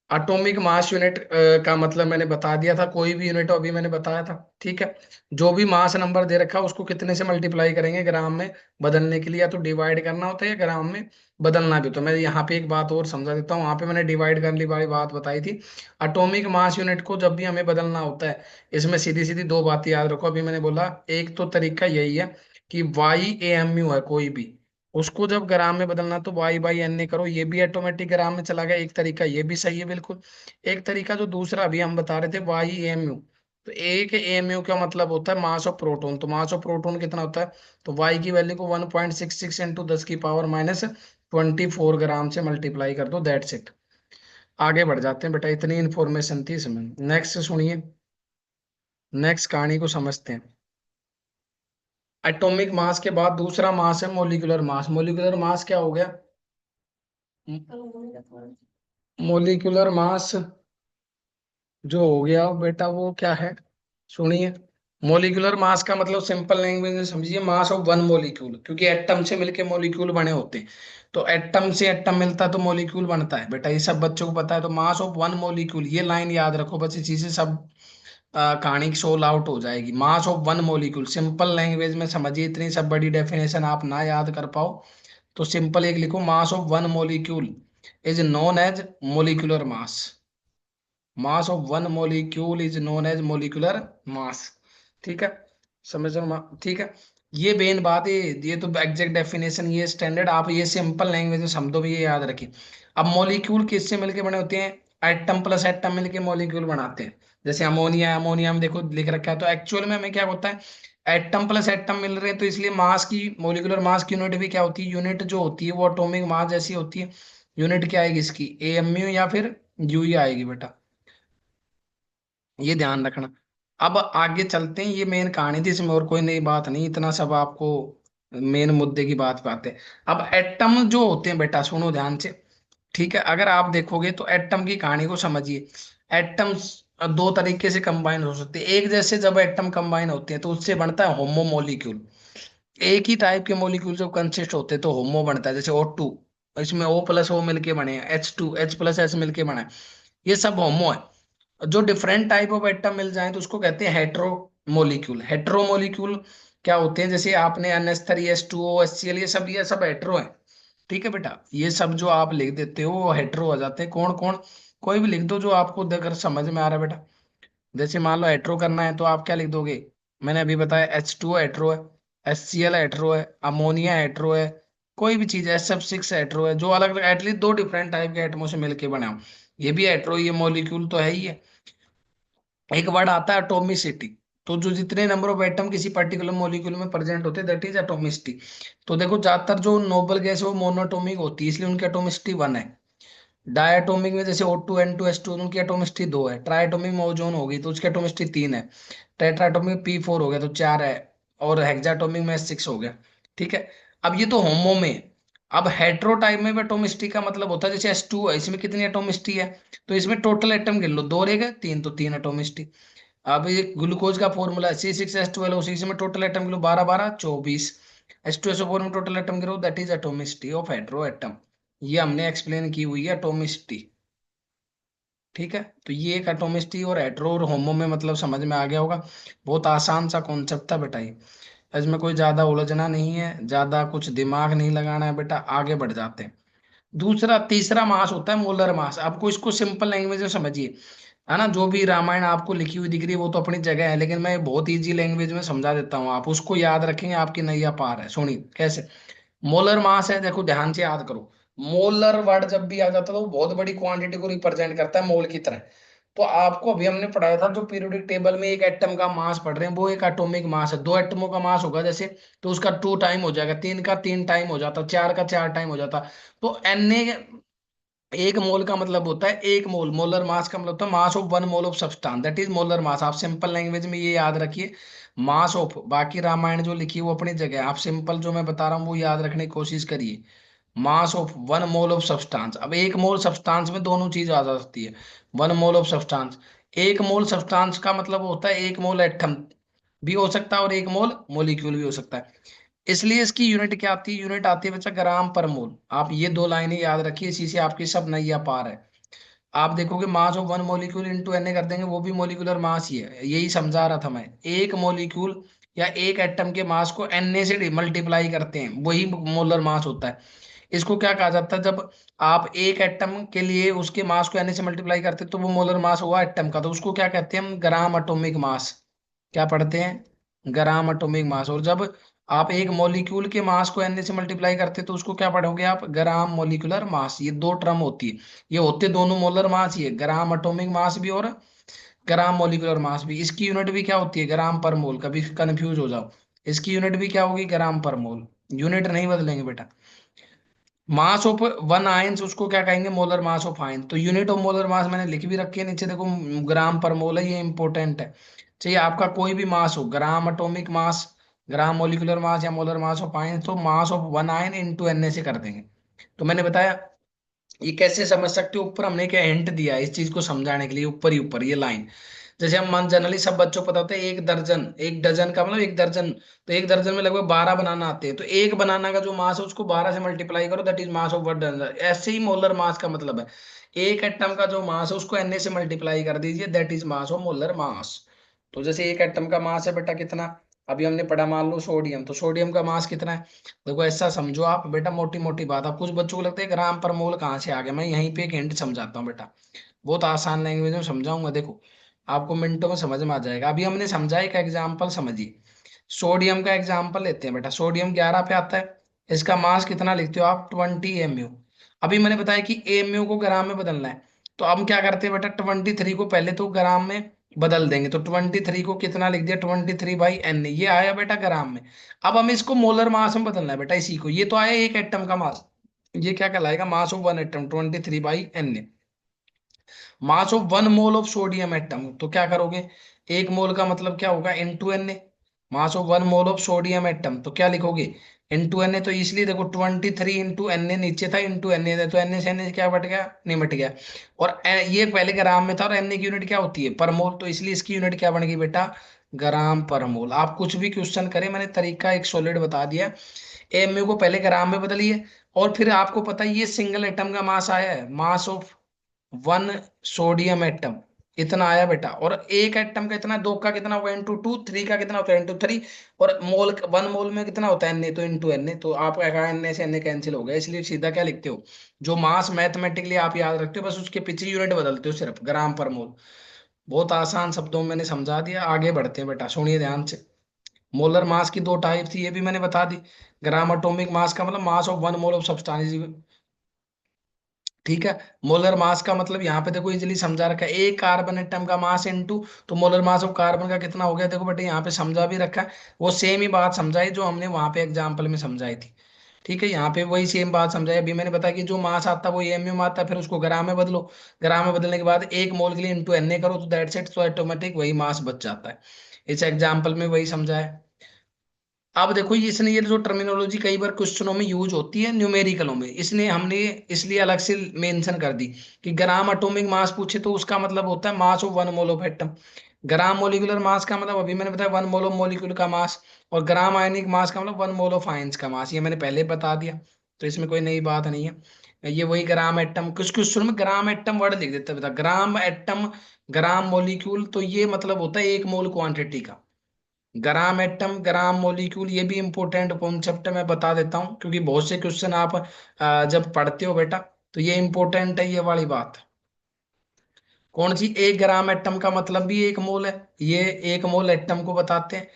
एटॉमिक मास यूनिट का मतलब मैंने बता दिया था, कोई भी यूनिट अभी मैंने बताया था, ठीक है। जो भी मास नंबर दे रखा है उसको कितने से मल्टीप्लाई करेंगे ग्राम में बदलने के लिए, या तो डिवाइड करना होता है या ग्राम में बदलना भी। तो मैं यहाँ पे एक बात और समझा देता हूँ, वहां पे मैंने डिवाइड करने वाली बात बताई थी। एटॉमिक मास यूनिट को जब भी हमें बदलना होता है, इसमें सीधी सीधी 2 बातें याद रखो। अभी मैंने बोला एक तो तरीका यही है कि YAMU है कोई भी, उसको जब ग्राम में बदलना तो Y/N करो, ये भी ऑटोमेटिक ग्राम में चला गया, एक तरीका ये भी सही है बिल्कुल। एक तरीका जो दूसरा अभी हम बता रहे थे YAMU, तो एक AMU का मतलब होता है मास ऑफ प्रोटॉन, तो मास ऑफ प्रोटॉन कितना होता है, तो Y की वैल्यू को 1.66 × 10⁻24 ग्राम से मल्टीप्लाई कर दो, दैट्स इट। आगे बढ़ जाते हैं बेटा, इतनी इंफॉर्मेशन थी इसमें। नेक्स्ट सुनिए, नेक्स्ट कहानी को समझते हैं। एटॉमिक मास के बाद दूसरा मास है मोलिकुलर मास। मोलिकुलर मास क्या हो गया, मोलिकुलर मास जो हो गया बेटा वो क्या है, सुनिए। मोलिकुलर मास का मतलब सिंपल लैंग्वेज में समझिए, मास ऑफ वन मोलिक्यूल, क्योंकि एटम से मिलके मोलिक्यूल बने होते हैं। तो एटम से एटम मिलता है तो मोलिक्यूल बनता है बेटा, ये सब बच्चों को पता है। तो मास ऑफ वन मोलिक्यूल, ये लाइन याद रखो बस, इसी से सब कहानी सोल आउट हो जाएगी। मास of one molecule simple language में समझिए, इतनी सब बड़ी डेफिनेशन आप ना याद कर पाओ तो सिंपल एक लिखो, mass of one molecule is known as molecular mass. Mass of one molecule is known as molecular mass, ठीक है। समझ रहे हो ठीक है। ये मेन बात है, ये तो एग्जैक्ट डेफिनेशन, ये स्टैंडर्ड, आप ये सिंपल लैंग्वेज में शब्दों में ये याद रखिए। अब मॉलिक्यूल किससे मिलके बने होते हैं, एटम प्लस एटम मिलके मॉलिक्यूल बनाते हैं। जैसे अमोनिया, अमोनिया में देखो लिख रखा है, तो एक्चुअल में हमें क्या होता है, एटम प्लस एटम मिल रहे हैं, तो इसलिए मास की, मोलिकुलर मास की यूनिट भी क्या होती है, यूनिट जो होती है वो एटॉमिक मास जैसी होती है। यूनिट क्या आएगी इसकी, AMU या फिर UE आएगी बेटा, ये ध्यान रखना। अब आगे चलते हैं, ये मेन कहानी थी, इसमें और कोई नई बात नहीं, इतना सब आपको मेन मुद्दे की बात पे आते हैं। अब एटम जो होते हैं बेटा सुनो ध्यान से, ठीक है। अगर आप देखोगे तो एटम की कहानी को समझिए। एटम्स दो तरीके से कंबाइन हो सकती है। एक, जैसे जब एटम कंबाइन होते हैं तो उससे बनता है होमो मॉलिक्यूल। एक ही टाइप के मॉलिक्यूल जब कंसिस्ट होते हैं तो होमो बनता है, जैसे O2, इसमें O प्लस O मिलके बने हैं, H2 H प्लस S मिलके बना है, ये सब होमो है। जो डिफरेंट टाइप ऑफ एटम मिल जाए तो उसको कहते हैं हेट्रो मॉलिक्यूल। हेट्रो मॉलिक्यूल क्या होते हैं, जैसे आपने NH3 H2O HCl, ये सब हेट्रो है। ठीक है बेटा, ये सब जो आप लिख देते हो वो हेट्रो हो जाते हैं। कौन कौन, कोई भी लिख दो जो आपको देकर समझ में आ रहा है बेटा। जैसे मान लो हेट्रो करना है तो आप क्या लिख दोगे, मैंने अभी बताया H2O हेट्रो है, HCl हेट्रो है, अमोनिया हेट्रो है, कोई भी चीज SF6 हेट्रो है, जो अलग अलग एटलीस्ट दो डिफरेंट टाइप के एटमों से मिलके बना हो, ये भी हेट्रो, ये मॉलिक्यूल तो है ही है। एक वर्ड आता है एटॉमिसिटी। तो जो जितने नंबर ऑफ एटम किसी पर्टिकुलर मॉलिक्यूल में प्रेजेंट होते हैं दैट इज एटॉमिसिटी। तो देखो ज्यादातर जो नोबल गैस है वो मोनोटोमिक होती है, इसलिए उनकी एटॉमिसिटी 1 है। डायटोमिक में जैसे O2 N2 H2, उनकी एटोमिसिटी 2 है। ट्राइटोमिक में ओजोन होगी तो उसकी एटोमिसिटी 3 है। टेट्राटोमिक P4 हो गया तो 4 है। और हेक्साटोमिक में 6 हो गया। ठीक है। अब ये तो होमो में। अब हेट्रोटाइप में भी एटोमिसिटी का मतलब होता है, जैसे H2 है, इसमें कितनी एटोमिसिटी है, तो इसमें टोटल एटम गिन लो, दो रह गए, तीन, तो 3 एटोमिसिटी। अब ये ग्लूकोज का फॉर्मूला C6H12, उसी में टोटल एटम गिनो, 12 12 24। H2SO4 में टोटल एटम गिनो, that is atomicity of hetero atom. ये हमने एक्सप्लेन की हुई है एटोमिसिटी। ठीक है, तो ये एक एटोमिसिटी और हेट्रो और होमो में मतलब समझ में आ गया होगा। बहुत आसान सा कॉन्सेप्ट था बेटा ये। इसमें कोई ज्यादा उलझना नहीं है, ज्यादा कुछ दिमाग नहीं लगाना है बेटा, आगे बढ़ जाते हैं। दूसरा तीसरा मास होता है मोलर मास। आपको इसको सिंपल लैंग्वेज में समझिए, है ना। जो भी रामायण आपको लिखी हुई दिख रही है वो तो अपनी जगह है, लेकिन मैं बहुत इजी लैंग्वेज में समझा देता हूँ, आप उसको याद रखेंगे, आपकी नैया पार है। सुनिए कैसे। मोलर मास है, देखो ध्यान से याद करो। मोलर वर्ड जब भी आ जाता है तो वो बहुत बड़ी क्वांटिटी को रिप्रेजेंट करता है मोल की तरह। तो आपको अभी हमने पढ़ाया था, जो पीरियोडिक टेबल में एक एटम का मास पढ़ रहे हैं, वो एक एटॉमिक मास है। दो एटमों का मास होगा जैसे, तो उसका 2 टाइम हो जाएगा, 3 का 3 टाइम हो जाता, 4 का 4 टाइम हो जाता। तो Na, एक मोल का मतलब होता है एक मोल, मोलर मास का मतलब होता है mass of 1 mole of substance, that is molar mass. आप सिंपल लैंग्वेज में ये याद रखिए, मास ऑफ। बाकी रामायण जो लिखी है वो अपनी जगह है, आप सिंपल जो मैं बता रहा हूँ वो याद रखने की कोशिश करिए। Mass of 1 mole of substance. अब एक मोल सब्सटेंस में दोनों चीज आ जा सकती है। 1 मोल ऑफ सब्सटेंस, एक मोल सब्सटेंस का मतलब होता है एक मोल एटम भी हो सकता है और एक मोल मॉलिक्यूल भी हो सकता है। इसलिए इसकी यूनिट क्या आती है, यूनिट आती है बच्चा ग्राम पर मोल। आप ये दो लाइनें याद रखिए, इसी से आपकी सब नैया पार है। आप देखोगे mass of 1 molecule into Na कर देंगे, वो भी मॉलिक्यूलर मास ही है, यही समझा रहा था मैं। एक मॉलिक्यूल या एक एटम के मास को Na से मल्टीप्लाई करते हैं, वही मोलर मास होता है। इसको क्या कहा जाता है, जब आप एक एटम के लिए उसके मास को Na से मल्टीप्लाई करते हैं तो वो मोलर मास हुआ एटम का, तो उसको क्या कहते हैं हम, ग्राम एटॉमिक मास। क्या पढ़ते हैं, ग्राम एटॉमिक मास। और जब आप एक मॉलिक्यूल के मास को Na से मल्टीप्लाई करते हैं तो उसको क्या पढ़ोगे आप, ग्राम मॉलिक्यूलर मास। ये दो टर्म होती है, ये होते दोनों मोलर मास ही है, ग्राम एटॉमिक मास भी और ग्राम मॉलिक्यूलर मास भी। इसकी यूनिट भी क्या होती है, ग्राम पर मोल, कभी कंफ्यूज हो जाओ। इसकी यूनिट भी क्या होगी, ग्राम पर मोल। यूनिट नहीं बदलेंगे बेटा। मास ऑफ 1 आयंस उसको क्या कहेंगे, मोलर मास ऑफ आयन। तो यूनिट ऑफ मोलर मास मैंने लिख भी रखी है नीचे, देखो ग्राम पर मोल है, ये इंपॉर्टेंट है। चाहिए आपका कोई भी मास हो, gram atomic mass, gram molecular mass या मोलर मास ऑफ आयन, तो mass of 1 ion into Na से कर देंगे। तो मैंने बताया ये कैसे समझ सकते हो, ऊपर हमने क्या हिंट दिया है इस चीज को समझाने के लिए, ऊपर ही ऊपर ये लाइन। जैसे हम मन जनरली सब बच्चों को पता होता है एक दर्जन, एक डजन का मतलब एक दर्जन, तो एक दर्जन में लगभग 12 बनाना आते हैं, तो एक बनाना का जो मास है उसको 12 से मल्टीप्लाई करो, that is mass of one dozen. ऐसे ही मोलर मास का मतलब है, एक एटम का जो मास है उसको Na से मल्टीप्लाई कर दीजिए, that is mass of molar mass. तो जैसे एक एटम का मास है बेटा कितना, अभी हमने पढ़ा, मान लो सोडियम, तो सोडियम का मास कितना है। देखो ऐसा समझो आप बेटा, मोटी मोटी बात। अब कुछ बच्चों को लगता है ग्राम पर मोल कहाँ से आ गया, मैं यहीं पे एक हिंट समझाता हूँ बेटा, बहुत आसान लैंग्वेज में समझाऊंगा, देखो आपको मिनटों में समझ में आ जाएगा। अभी हमने समझा, एक एग्जाम्पल समझिए। सोडियम का एग्जाम्पल लेते हैं बेटा, सोडियम 11 पे आता है, इसका मास कितना लिखते हो आप, 20 mu। अभी मैंने बताया कि mu को ग्राम में बदलना है, तो हम क्या करते हैं बेटा, 23 को पहले तो ग्राम में बदल देंगे, तो 23 को कितना लिख दिया, 23/n, ये आया बेटा ग्राम में। अब हमें इसको मोलर मास में बदलना है बेटा, इसी को, ये तो आया एक एटम का मास, ये क्या कहलाएगा, mass of 1 atom 23/n। Mass of 1 mole of sodium atom, तो क्या करोगे, एक मोल का मतलब क्या होगा, into Na। Mass of 1 mole of sodium atom, तो क्या लिखोगे, इंटू एन ए, तो इसलिए देखो 23 इंटू एन ए नीचे था, इंटू एन ए, तो एन ए से एन ए क्या बट गया, नहीं बट गया। और ये पहले ग्राम में था, और एन ए की यूनिट क्या होती है, पर मोल, तो इसलिए इसकी यूनिट क्या बन गई बेटा, ग्राम पर मोल। आप कुछ भी क्वेश्चन करें, मैंने तरीका एक सॉलिड बता दिया। एमयू को पहले ग्राम में बदलिए, और फिर आपको पता है ये सिंगल एटम का मास आया है, मास ऑफ वन सोडियम एटम इतना आया बेटा। और एक एटम का इतना, दो का कितना होगा इंटू टू, थ्री का कितना होता है इंटू थ्री, और मोल, वन मोल में कितना होता है एन ए, तो इंटू एन ए। तो आप एन ए से एन ए कैंसिल हो गया, इसलिए सीधा क्या लिखते हो, जो मास मैथमेटिकली आप याद रखते हो, बस उसके पीछे यूनिट बदलते हो सिर्फ, ग्राम पर मोल। बहुत आसान शब्दों में मैंने समझा दिया, आगे बढ़ते हैं बेटा, सुनिए ध्यान से। मोलर मास की दो टाइप थी, ये भी मैंने बता दी। ग्राम एटॉमिक मास का मतलब मास of one mole of substance, ठीक है। मोलर मास का मतलब यहाँ पे देखो इजीली समझा रखा है, एक कार्बन एटम का मास इनटू, तो मोलर मास ऑफ कार्बन का कितना हो गया, देखो बेटे यहाँ पे समझा भी रखा है। वो सेम ही बात समझाई जो हमने वहां पे एग्जाम्पल में समझाई थी, ठीक है। यहाँ पे वही सेम बात समझाई, अभी मैंने बताया कि जो मास आता है वो एमयू में आता है, फिर उसको ग्राम में बदलो, ग्राम में बदलने के बाद एक मोल के लिए इंटू एन ए करो, तो दैट्स इट, तो ऑटोमेटिक वही मास बच जाता है। इस एग्जाम्पल में वही समझाया। अब देखो ये, इसने ये जो टर्मिनोलॉजी कई बार क्वेश्चनों में यूज होती है न्यूमेरिकलों में, इसने हमने इसलिए अलग से मेंशन कर दी कि ग्राम एटॉमिक मास पूछे तो उसका मतलब होता है मास of one mole of atom. Gram molecular mass का मतलब अभी मैंने बताया वन मोल ऑफ मोलिक्यूल का मास, और ग्राम आयनिक मास का मतलब वन मोल ऑफ आयंस का मास, ये मैंने पहले बता दिया, तो इसमें कोई नई बात नहीं है। ये वही ग्राम एटम, कुछ क्वेश्चन में ग्राम एटम वर्ड लिख देते हैं, बता ग्राम एटम, ग्राम मोलिक्यूल, तो ये मतलब होता है एक मोल क्वांटिटी का। ग्राम एटम, ग्राम मॉलिक्यूल, ये भी इंपॉर्टेंट कॉन्सेप्ट मैं बता देता हूँ, क्योंकि बहुत से क्वेश्चन आप जब पढ़ते हो बेटा, तो ये इंपॉर्टेंट है ये वाली बात। कौन सी, एक ग्राम एटम का मतलब भी एक मोल है, ये एक मोल एटम को बताते हैं।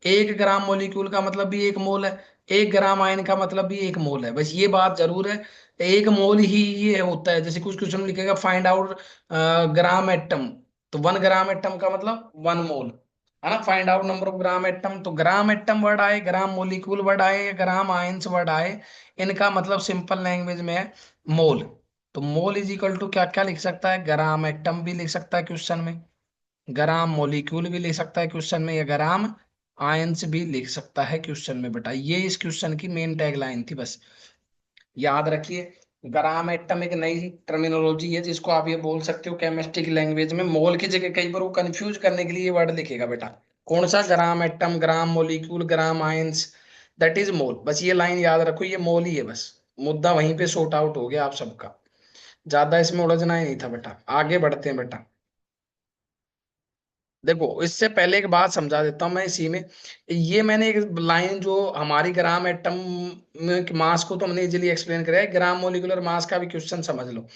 एक ग्राम मॉलिक्यूल का मतलब भी एक मोल है, एक ग्राम आयन का मतलब भी एक मोल है, बस ये बात जरूर है, एक मोल ही ये होता है। जैसे कुछ क्वेश्चन लिखेगा फाइंड आउट ग्राम एटम, तो वन ग्राम एटम का मतलब वन मोल, है ना। Find out number of gram atom, तो ग्राम एटम वर्ड आए, ग्राम मोलिक्यूल वर्ड आए, या ग्राम आयंस वर्ड आए, इनका मतलब सिंपल लैंग्वेज में है मोल। तो मोल इज इक्वल टू क्या क्या लिख सकता है, ग्राम एटम भी लिख सकता है क्वेश्चन में, ग्राम मोलिक्यूल भी लिख सकता है क्वेश्चन में, या ग्राम आयंस भी लिख सकता है क्वेश्चन में बेटा। ये इस क्वेश्चन की मेन टैगलाइन थी, बस याद रखिए। ग्राम एटम एक नई टर्मिनोलॉजी है, जिसको आप ये बोल सकते हो केमिस्ट्री की लैंग्वेज में मोल की जगह, कई बार वो कंफ्यूज करने के लिए ये वर्ड लिखेगा बेटा। कौन सा, gram atom, gram molecule, gram ions, that is mole. बस ये लाइन याद रखो, ये मोल ही है, बस मुद्दा वहीं पे सॉर्ट आउट हो गया आप सबका, ज्यादा इसमें उलझना ही नहीं था बेटा। आगे बढ़ते हैं बेटा। देखो इससे पहले एक बात समझा देता हूँ मैं इसी में, ये मैंने एक लाइन जो हमारी ग्राम एटम में मास को तो हमने इजीली एक्सप्लेन करा है, ग्राम मोलिकुलर मास का भी क्वेश्चन समझ लो।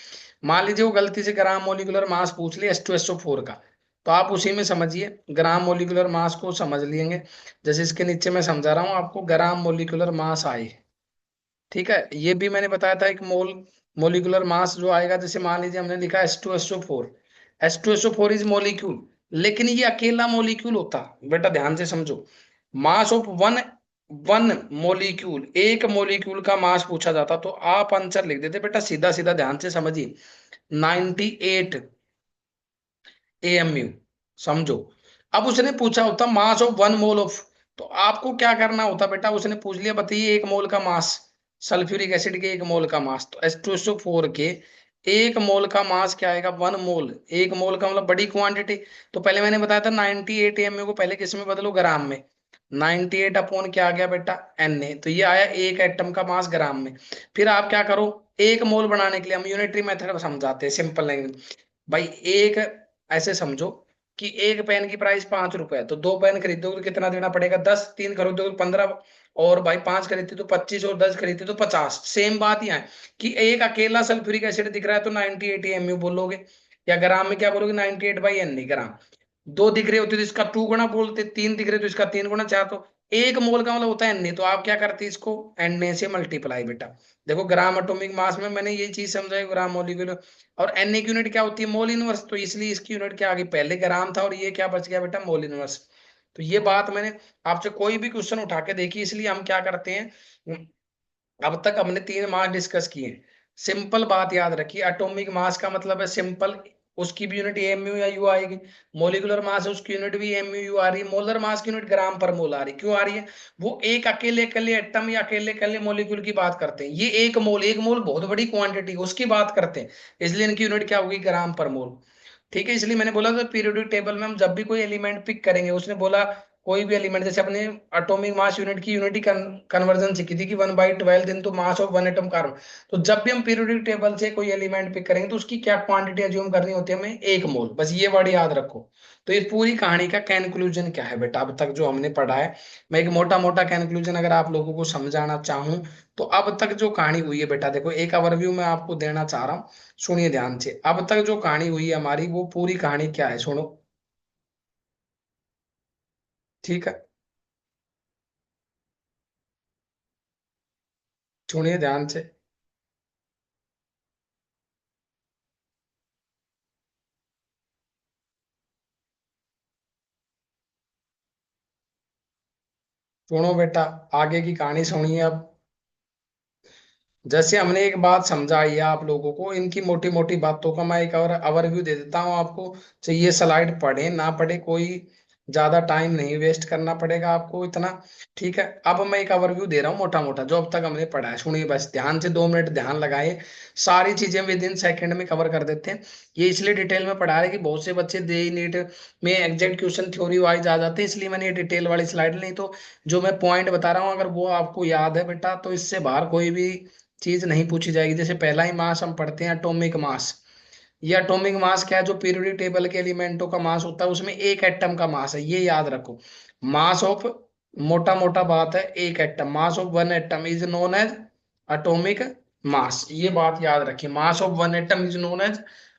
मान लीजिए वो गलती से ग्राम मोलिकुलर मास पूछ लिया H2SO4 का, तो आप उसी में समझिए, ग्राम मोलिकुलर मास को समझ लेंगे। जैसे इसके नीचे मैं समझा रहा हूँ आपको, ग्राम मोलिकुलर मास आए, ठीक है। ये भी मैंने बताया था एक मोल मोलिकुलर मास जो आएगा, जैसे मान लीजिए हमने लिखा H2SO4, H2SO4 इज मोलिक्यूल, लेकिन ये अकेला मोलिक्यूल होता, बेटा ध्यान से समझो। मास ऑफ वन, वन मोलिक्यूल, एक मोलिक्यूल का मास पूछा जाता, तो आप आंसर लिख देते बेटा, सीधा सीधा ध्यान से समझिए, 98 AMU, समझो। अब उसने पूछा होता मास ऑफ वन मोल ऑफ, तो आपको क्या करना होता बेटा, उसने पूछ लिया बताइए एक मोल का मास, सल्फ्यूरिक एसिड के एक मोल का मास, तो H2SO4 के एक मोल का मास क्या आएगा, वन मोल, एक मोल का मतलब बड़ी क्वांटिटी। तो पहले मैंने बताया था 98 AMU को पहले किस में बदलो, ग्राम में, 98 अपॉन क्या आ गया बेटा, Na, तो ये आया एक एटम का मास ग्राम में। फिर आप क्या करो, एक मोल बनाने के लिए हम यूनिटरी मेथड समझाते हैं सिंपल लैंग्वेज। भाई एक, ऐसे समझो कि एक पेन की प्राइस 5 रुपए है, तो दो पेन खरीदोगे तो कितना देना पड़ेगा, 10, तीन खरीदोगे तो 15, और भाई पांच खरीदते तो 25, और 10 खरीदते तो 50। सेम बात यहाँ है कि एक अकेला सल्फ्यूरिक एसिड दिख रहा है तो 98 AMU बोलोगे, या ग्राम में क्या बोलोगे, 98/N ग्राम। दो दिख रहे होते तो इसका टू गुना बोलते, तीन दिख रहे तो इसका तीन गुना, चार, तो एक मोल का मतलब होता है Na, तो आप क्या करते इसको Na से मल्टीप्लाई बेटा। देखो ग्राम एटॉमिक मास में मैंने ये चीज समझाई, ग्राम मोलिक्यूल, और Na की यूनिट क्या होती है, मोल इनवर्स, तो इसलिए इसकी यूनिट क्या आ गई, पहले ग्राम था और ये क्या बच गया बेटा, मोल इनवर्स। तो ये बात मैंने आपसे कोई भी क्वेश्चन उठा के देखी, इसलिए हम क्या करते हैं, अब तक हमने तीन मास डिस्कस किए। सिंपल बात याद रखिए, एटॉमिक मास का मतलब है सिंपल उसकी भी यूनिट एमयू या यू आएगी। मोलिकुलर मास है, उसकी यूनिट भी एमयू यू आ रही है। मोलर मास की यूनिट ग्राम पर मोल आ रही है। क्यों आ रही है? वो एक अकेले अकेले एटम या अकेले अकेले मोलिक्यूल की बात करते हैं। ये एक मोल बहुत बड़ी क्वांटिटी उसकी बात करते हैं, इसलिए इनकी यूनिट क्या होगी? ग्राम पर मोल। ठीक है, इसलिए मैंने बोला था पीरियोडिक टेबल में हम जब भी कोई एलिमेंट पिक करेंगे, उसने बोला कोई भी एलिमेंट, जैसे अपने एटॉमिक मास यूनिट की यूनिटी कन्वर्जन सीखी थी कि 1/12 into mass of one atom carbon. तो जब भी हम पीरियोडिक टेबल से कोई एलिमेंट पिक करेंगे तो उसकी क्या क्वांटिटी एज्यूम करनी होती है हमें? एक मोल। बस ये वर्ड याद रखो। तो इस पूरी कहानी का कंक्लूजन क्या है बेटा, अब तक जो हमने पढ़ा है? मैं एक मोटा मोटा कंक्लूजन अगर आप लोगों को समझाना चाहूं, तो अब तक जो कहानी हुई है बेटा, देखो एक ओवरव्यू मैं आपको देना चाह रहा हूँ। सुनिए ध्यान से, अब तक जो कहानी हुई है हमारी, वो पूरी कहानी क्या है, सुनो। ठीक है, सुनिए ध्यान से। सुनो बेटा, आगे की कहानी सुनिए अब। जैसे हमने एक बात समझाई है आप लोगों को, इनकी मोटी मोटी बातों का मैं एक और ओवरव्यू दे देता हूँ आपको। चाहिए स्लाइड पढ़े ना पढ़े, कोई ज्यादा टाइम नहीं वेस्ट करना पड़ेगा आपको इतना। ठीक है, अब मैं एक ओवरव्यू दे रहा हूँ मोटा मोटा जो अब तक हमने पढ़ा है। सुनिए बस ध्यान से, 2 मिनट ध्यान लगाए। सारी चीजें विद इन सेकेंड में कवर कर देते हैं। ये इसलिए डिटेल में पढ़ा रहे हैं कि बहुत से बच्चे दे नीट में एग्जैक्ट क्वेश्चन थ्योरी वाइज आ जाते हैं, इसलिए मैंने ये डिटेल वाली स्लाइड, नहीं तो जो मैं पॉइंट बता रहा हूँ अगर वो आपको याद है बेटा, तो इससे बाहर कोई भी चीज नहीं पूछी जाएगी। जैसे पहला ही मास हम पढ़ते हैं, एटॉमिक मास। ये एटॉमिक मास क्या है? जो पीरियोडिक टेबल के एलिमेंटों का मास होता है उसमें एक एटम का मास है, ये याद रखो। मास ऑफ, मोटा मोटा बात है, एक atom, mass of one atom is known as atomic mass. ये बात याद रखिए, mass of one atom is known as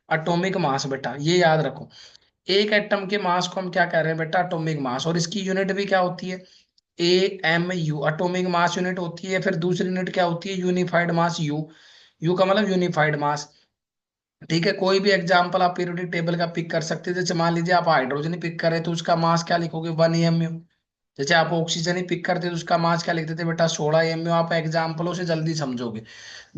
atomic mass, बेटा ये याद रखो। एक एटम के मास को हम क्या कह रहे हैं बेटा? Atomic mass. और इसकी यूनिट भी क्या होती है? A M U, atomic mass unit होती है। फिर दूसरी यूनिट क्या होती है? Unified mass, you. यू का मतलब यूनिफाइड मास। ठीक है, कोई भी एग्जांपल आप पीरियोडिक टेबल का पिक कर सकते हैं। जैसे मान लीजिए आप हाइड्रोजन ही पिक कर रहे हैं तो उसका मास क्या लिखोगे? 1 एम यू। जैसे आप ऑक्सीजन ही पिक करते तो उसका मास क्या लिखते थे बेटा? 16 एम यू। आप एग्जाम्पलों से जल्दी समझोगे।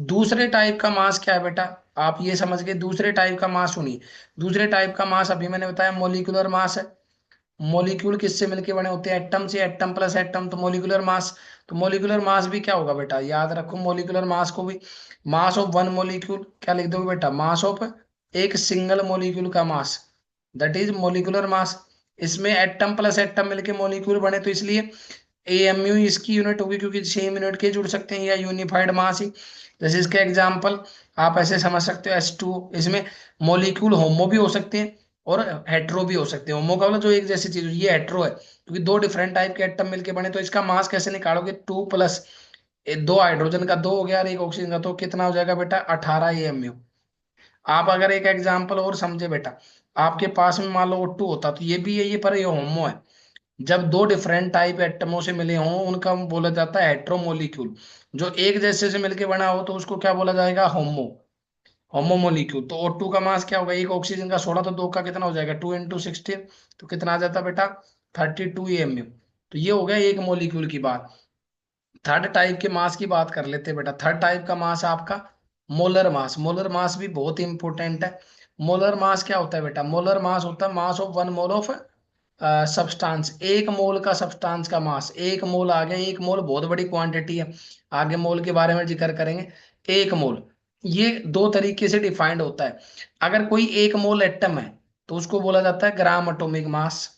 दूसरे टाइप का मास क्या है बेटा? आप ये समझ गए। दूसरे टाइप का मास सुनिए। दूसरे टाइप का मास अभी मैंने बताया मोलिकुलर मास है। मॉलिक्यूल किससे मिलके बने होते हैं? एटम से। एटम प्लस एटम तो मॉलिक्यूलर मास। तो मॉलिक्यूलर मास भी क्या होगा बेटा? याद रखो मॉलिक्यूलर मास को भी, मास ऑफ वन मॉलिक्यूल क्या लिख दोगे बेटा? मास ऑफ एक सिंगल मॉलिक्यूल का मास, दैट इज मॉलिक्यूलर मास। इसमें एटम प्लस एटम मिलके मॉलिक्यूल बने तो इसलिए एएमयू इसकी यूनिट होगी, क्योंकि सेम यूनिट के जुड़ सकते हैं, या यूनिफाइड मास ही। जैसे इसके एग्जांपल आप ऐसे समझ सकते हो, H2। इसमें मॉलिक्यूल होमो भी हो सकते हैं और हेट्रो भी हो सकते हैं। होमो का मतलब जो एक जैसी चीज, ये हेट्रो है क्योंकि दो डिफरेंट टाइप के एटम मिलके बने। तो इसका मास कैसे निकालोगे? 2 प्लस, दो हाइड्रोजन का 2 हो गया और एक ऑक्सीजन का, तो कितना हो जाएगा बेटा? 18 एएमयू। आप अगर एक एग्जाम्पल और समझे बेटा, आपके पास में मान लो O2 होता तो ये भी है, ये पर ये होमो है। जब दो डिफरेंट टाइप एटमों से मिले हों उनका बोला जाता है हेट्रोमोलिक्यूल। जो एक जैसे से मिलके बना हो तो उसको क्या बोला जाएगा? होमो। होमोमोलिक्यूल। तो O2 का मास क्या होगा? एक ऑक्सीजन का 16, तो दो का कितना हो जाएगा? 2 × 16, तो कितना आ जाता बेटा? 32 एमयू। तो ये हो गया एक मोलिक्यूल की बात। थर्ड टाइप के मास की बात कर लेते हैं बेटा। थर्ड टाइप का मास है आपका मोलर मास। मोलर मास भी बहुत इंपॉर्टेंट है। मोलर मास क्या होता है बेटा? मोलर मास होता है मास of one mole of substance. एक मोल का सब्सटेंस का मास, एक मोल आ गया। एक मोल बहुत बड़ी क्वांटिटी है, आगे मोल के बारे में जिक्र करेंगे। एक मोल ये दो तरीके से डिफाइंड होता है। अगर कोई एक मोल एटम है तो उसको बोला जाता है ग्राम एटॉमिक मास।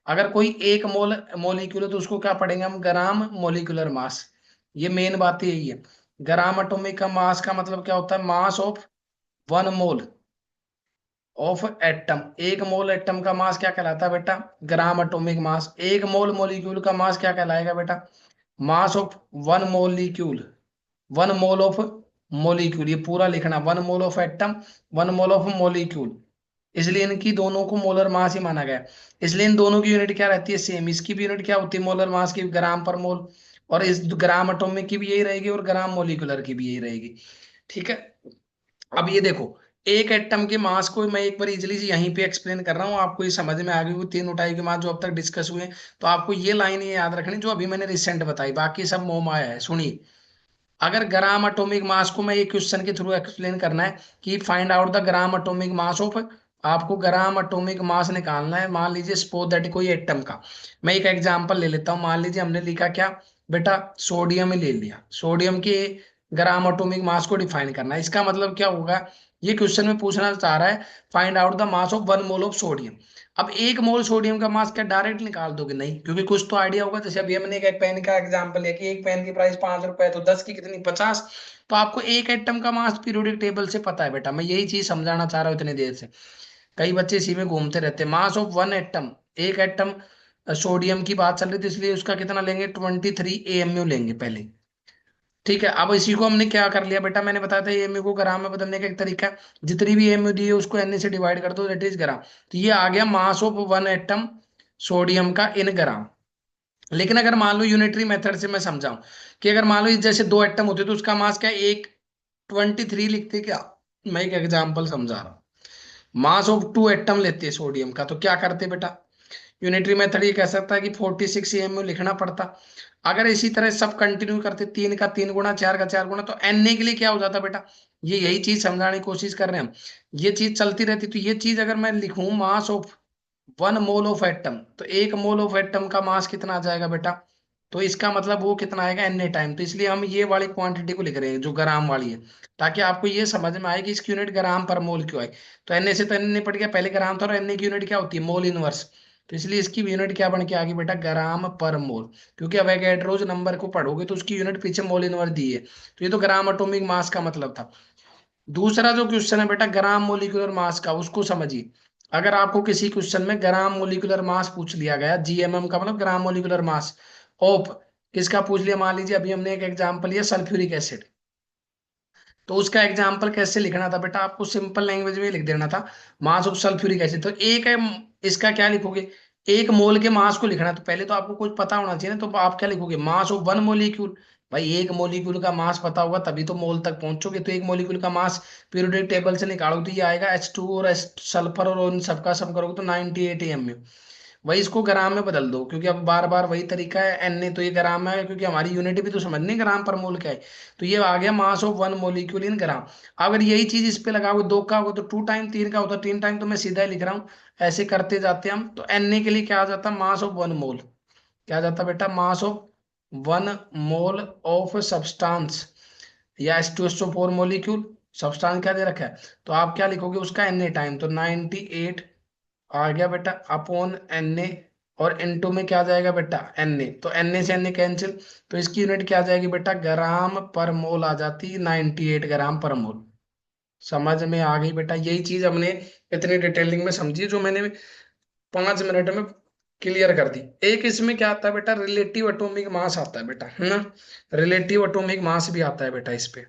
अगर कोई एक मोल मोलिक्यूल है तो उसको क्या पढ़ेंगे हम? Gram molecular mass. ये मेन बात यही है। ग्राम एटॉमिक का मास का मतलब क्या होता है? मास of one mole of atom. एक मोल एटम का मास क्या कहलाता है बेटा? Gram atomic mass. एक मोल मॉलिक्यूल का मास क्या कहलाएगा बेटा? मास of one molecule. One mole of molecule, ये पूरा लिखना, one mole of atom, one mole of molecule. इसलिए इनकी दोनों को मोलर मास ही माना गया है। इसलिए इन दोनों की यूनिट क्या रहती है? सेम। इसकी भी यूनिट क्या होती है मोलर मास की? ग्राम पर मोल। और इस ग्राम एटॉमिक की भी यही रहेगी और ग्राम मोलिकुलर की भी यही रहेगी। ठीक है, अब ये देखो, एक एटम के मास को मैं एक बार इजिली यहीं पे एक्सप्लेन कर रहा हूँ, आपको ये समझ में आ गई होगी। तीन उठाई के मास जो अब तक डिस्कस हुए, तो आपको ये लाइन ये याद रखनी जो अभी मैंने रिसेंट बताई, बाकी सब मोह माया है। सुनिए, अगर ग्राम एटॉमिक मास को मैं एक क्वेश्चन के थ्रू एक्सप्लेन करना है कि find out the gram atomic mass of आपको ग्राम एटॉमिक मास निकालना है, मान लीजिए सपोज दैट कोई एटम का। मैं एक एग्जांपल ले लेता हूँ, मान लीजिए हमने लिखा क्या बेटा, सोडियम ही ले लिया, सोडियम के ग्राम एटॉमिक मास को डिफाइन करना है। इसका मतलब क्या होगा, ये क्वेश्चन में पूछना चाह रहा है find out the mass of 1 mole of sodium. अब 1 मोल सोडियम का मास क्या डायरेक्ट निकाल दोगे, नहीं, क्योंकि कुछ तो आइडिया होगा। जैसे अभी हमने एक पेन का एग्जांपल लिया कि एक पेन की प्राइस 5 रुपए, तो 10 की कितनी, 50। तो आपको एक एटम का मास पीरियोडिक टेबल से पता है बेटा, मैं यही चीज समझाना चाह रहा हूँ इतनी देर से। कई बच्चे इसी में घूमते रहते हैं। मास ऑफ 1 एटम, एक एटम सोडियम की बात चल रही थी, इसलिए उसका कितना लेंगे, 23 AMU लेंगे पहले। ठीक है, अब इसी को हमने क्या कर लिया बेटा, मैंने बताया था एमयू को ग्राम में बदलने का एक तरीका है, जितनी भी एमयू दी है उसको एन से डिवाइड कर दो, दैट इज ग्राम। तो ये आ गया मास ऑफ 1 एटम सोडियम का इन ग्राम। लेकिन अगर मान लो यूनिटरी मेथड से मैं समझाऊं, कि अगर मान लो जैसे 2 एटम होते तो उसका मास क्या है, एक 23 लिखते क्या। मैं एक एग्जाम्पल समझा रहा हूँ। मास ऑफ 2 एटम लेते हैं सोडियम का, तो क्या करते बेटा, यूनिटरी मेथड ये कह सकता है कि 46 AMU लिखना पड़ता। अगर इसी तरह सब कंटिन्यू करते, 3 का 3 गुना, 4 का 4 गुना, तो एन ए के लिए क्या हो जाता बेटा, ये यही चीज समझाने की कोशिश कर रहे हैं हम। ये चीज चलती रहती, तो ये चीज अगर मैं लिखूं mass of 1 mole of atom, तो 1 मोल ऑफ एटम का मास कितना आ जाएगा बेटा, तो इसका मतलब वो कितना आएगा एन ए टाइम। तो इसलिए हम ये वाली क्वांटिटी को लिख रहे हैं जो ग्राम वाली है, ताकि आपको ये समझ में आए कि इसकी यूनिट ग्राम पर मोल क्यों है। तो एन ए से तो एन ए पड़ गया, पहले ग्राम था, और एन ए की यूनिट क्या होती है, मोल इनवर्स। तो इसलिए इसकी यूनिट क्या बन के आ गई बेटा, ग्राम पर मोल। क्योंकि अब एवोगैड्रोस नंबर को पढ़ोगे तो उसकी यूनिट पीछे मोल इनवर्स दी है। तो ये तो ग्राम एटॉमिक मास का मतलब था। दूसरा जो क्वेश्चन है बेटा ग्राम मोलिकुलर मास का, उसको समझिए। अगर आपको किसी क्वेश्चन में ग्राम मोलिकुलर मास पूछ लिया गया, जीएमएम का मतलब ग्राम मोलिकुलर मास ऑफ, किसका पूछ लिया, मान लीजिए अभी हमने एक एग्जांपल लिया सल्फ्यूरिक एसिड। तो उसका एग्जाम्पल कैसे लिखना था बेटा, आपको सिंपल लैंग्वेज में लिख देना था, मास ऑफ सल्फ्यूरिक एसिड। तो एक है, इसका क्या लिखोगे, 1 मोल के मास को लिखना है, तो पहले तो आपको कुछ पता होना चाहिए ना, तो आप क्या लिखोगे, मास ऑफ 1 मोलिक्यूल। भाई एक मोलिक्यूल का मास पता होगा तभी तो मोल तक पहुंचोगे। तो एक मोलिक्यूल का मास पीरियोडिक टेबल से निकालोगे तो ये आएगा H2 और सल्फर और उन सबका सब करोगे तो 98 AMU। वही इसको ग्राम में बदल दो, क्योंकि अब बार बार वही तरीका है, एन ए तो ये ग्राम में है, क्योंकि हमारी यूनिट भी तो समझनी है ग्राम पर मोल क्या है। तो ये आ गया मास ऑफ 1 मोलिक्यूल इन ग्राम। अगर यही चीज इस पे लगाओगे, 2 का होगा तो 2 टाइम, 3 का होता 3 टाइम, तो मैं सीधा ही लिख रहा हूँ। ऐसे करते जाते हैं हम, तो एन ए के लिए क्या आ जाता, मास ऑफ 1 मोल, क्या आ जाता बेटा, mass of 1 mole of substance, या H2SO4 मोलिक्यूल, सब्सटेंस क्या दे रखा है। तो आप क्या लिखोगे उसका एन ए टाइम, तो 98 आ गया बेटा अपॉन एन ए। और इनटू में क्या आ जाएगा बेटा, एन ए, तो एन ए से एन ए कैंसिल। तो इसकी यूनिट क्या आ जाएगी बेटा, ग्राम पर मोल आ जाती, 98 ग्राम पर मोल। समझ में आ गई बेटा, यही चीज हमने इतनी डिटेलिंग में समझी, जो मैंने 5 मिनट में क्लियर कर दी। एक इसमें क्या आता है बेटा, रिलेटिव एटॉमिक मास आता है बेटा, है ना, रिलेटिव एटॉमिक मास भी आता है बेटा इस पे।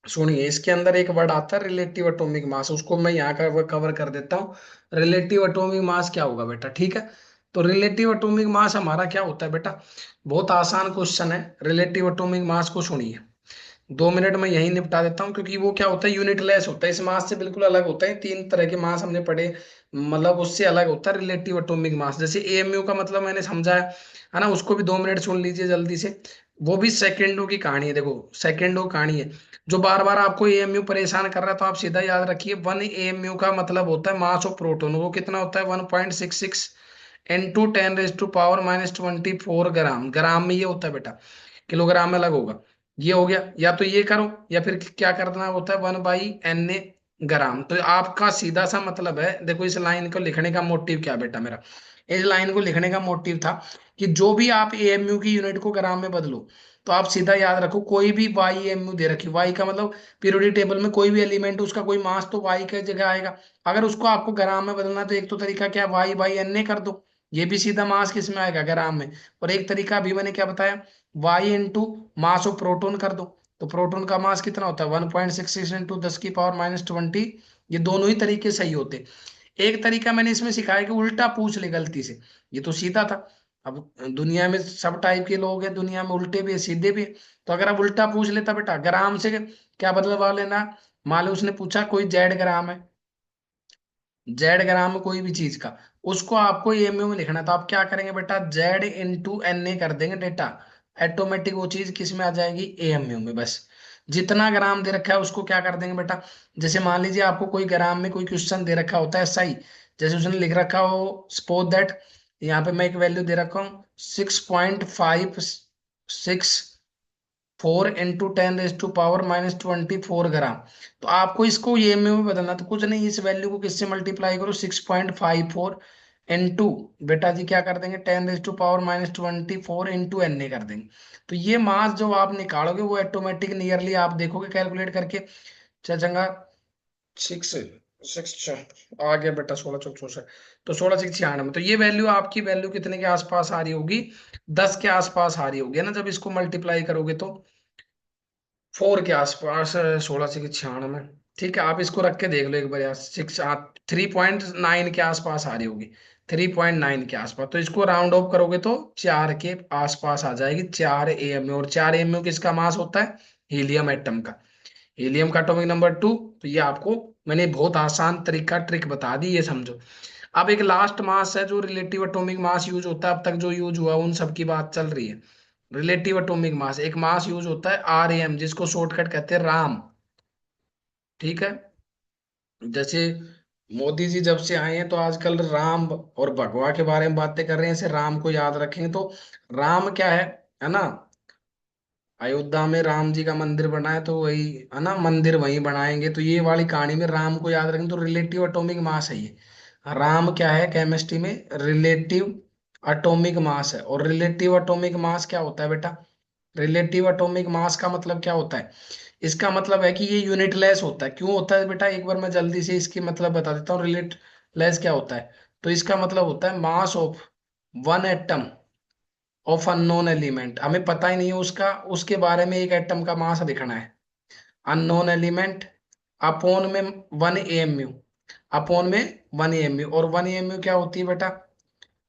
सुनिए, इसके अंदर एक वर्ड आता है रिलेटिव एटॉमिक मास, उसको मैं यहाँ का कवर कर देता हूँ। रिलेटिव एटॉमिक मास क्या होगा बेटा, ठीक है। तो रिलेटिव एटॉमिक मास हमारा क्या होता है बेटा, बहुत आसान क्वेश्चन है। रिलेटिव एटॉमिक मास को सुनिए, 2 मिनट में यही निपटा देता हूँ, क्योंकि वो क्या होता है, यूनिटलेस होता है, इस मास से बिल्कुल अलग होता है। 3 तरह के मास हमने पढ़े, मतलब उससे अलग होता है रिलेटिव एटॉमिक मास। जैसे एएमयू का मतलब मैंने समझाया है ना, उसको भी 2 मिनट सुन लीजिए जल्दी से। वो भी सेकेंडों की कहानी है, देखो सेकेंडों की कहानी है। जो बार बार आपको एएमयू परेशान कर रहा है, तो आप सीधा याद रखिए 1 AMU का मतलब होता है मास ऑफ प्रोटॉन। वो कितना होता है, 1.66 इंटू 10⁻⁻24 ग्राम। ग्राम में ये होता है बेटा, किलोग्राम में अलग होगा। ये हो गया, या तो ये करो, या फिर क्या करना होता है, 1/NA ग्राम। तो आपका सीधा सा मतलब है, देखो इस लाइन को लिखने का मोटिव क्या बेटा मेरा, इस लाइन को लिखने का मोटिव था कि जो भी आप एएमयू की यूनिट को ग्राम में बदलो, तो आप सीधा याद रखो, कोई भी वाई एमयू दे रखी, वाई का मतलब पीरियोडिक टेबल में कोई भी एलिमेंट, उसका कोई मास तो वाई की जगह आएगा। अगर उसको आपको ग्राम में बदलना है, तो एक तो तरीका क्या है, वाई/NA कर दो, ये भी सीधा मास किस में आएगा, ग्राम में। और एक तरीका अभी मैंने क्या बताया, y into mass of proton कर दो। तो प्रोटोन का मास कितना होता है, 1.66 इंटू 10⁻⁻20। ये दोनों ही तरीके सही होते। एक तरीका मैंने इसमें सिखाया कि उल्टा पूछ ले गलती से, ये तो सीधा था। अब दुनिया में सब टाइप के लोग हैं, दुनिया में उल्टे भी है सीधे भी है। तो अगर आप उल्टा पूछ लेता बेटा, ग्राम से क्या बदलवा लेना, मान लो उसने पूछा कोई जेड ग्राम है, जेड ग्राम में कोई भी चीज का, उसको आपको एमयू में लिखना है, तो आप क्या करेंगे बेटा, जेड इंटू एन ए कर देंगे डेटा, ऑटोमेटिक वो चीज किस में आ जाएगी, एएमयू में बस। जितना ग्राम दे रखा है उसको क्या कर देंगे बेटा, जैसे मान लीजिए आपको कोई ग्राम में कोई क्वेश्चन दे रखा होता है सही, जैसे उसने लिख रखा हो सपोज दैट, यहाँ पे मैं एक वैल्यू दे रखा हूँ 6.564 × 10⁻⁻24 ग्राम। तो आपको इसको ये में बदलना, तो कुछ नहीं, इस वैल्यू को किससे मल्टीप्लाई करो, 6.54 इंटू, बेटा जी क्या कर देंगे, 10⁻⁻24 इंटू एन ए कर देंगे। तो ये मास जो आप निकालोगे वो ऑटोमेटिक नियरली आप देखोगे कैलकुलेट करके, चंगा 6 6 आ गया बेटा, 16 चौक 64, तो 16 6 96, तो ये वैल्यू आपकी वैल्यू कितने के आसपास आ रही होगी, 10 के आसपास आ रही होगी, है ना, जब इसको मल्टीप्लाई करोगे तो 4 के आसपास, 16 6 96। ठीक है, आप इसको रख के देख लो एक बार यार, 3.9 के आसपास आ रही होगी, 3.9 के आसपास, तो इसको राउंड ऑफ करोगे तो 4 के आसपास आ जाएगी, 4 AMU, और 4 AMU किसका मास होता है, हीलियम एटम का, हीलियम का एटॉमिक नंबर 2। तो ये आपको मैंने बहुत आसान तरीका ट्रिक बता दी, ये समझो। अब एक लास्ट मास है जो रिलेटिव एटॉमिक मास यूज होता है, अब तक जो यूज हुआ उन सब की बात चल रही है। रिलेटिव एटॉमिक मास, एक मास यूज होता है RAM, जिसको शॉर्टकट कहते हैं राम। ठीक है, जैसे मोदी जी जब से आए हैं तो आजकल राम और भगवा के बारे में बातें कर रहे हैं, ऐसे राम को याद रखेंगे तो राम क्या है ना, अयोध्या में राम जी का मंदिर बना है तो वही, है ना, मंदिर वहीं बनाएंगे, तो ये वाली कहानी में राम को याद रखेंगे, तो रिलेटिव एटॉमिक मास है ये। राम क्या है केमिस्ट्री में, रिलेटिव एटॉमिक मास है। और रिलेटिव एटॉमिक मास क्या होता है बेटा, रिलेटिव एटॉमिक मास का मतलब क्या होता है, इसका मतलब है कि ये यूनिटलेस होता है। क्यों होता है बेटा, एक बार मैं जल्दी से इसकी मतलब बता देता हूँ, रिलेटलेस क्या होता है। तो इसका मतलब होता है मास of one atom of unknown element, हमें पता ही नहीं है उसका, उसके बारे में एक एटम का मास लिखना है, अननोन एलिमेंट अपॉन में 1 AMU, अपॉन में 1 AMU, और 1 AMU क्या होती है बेटा,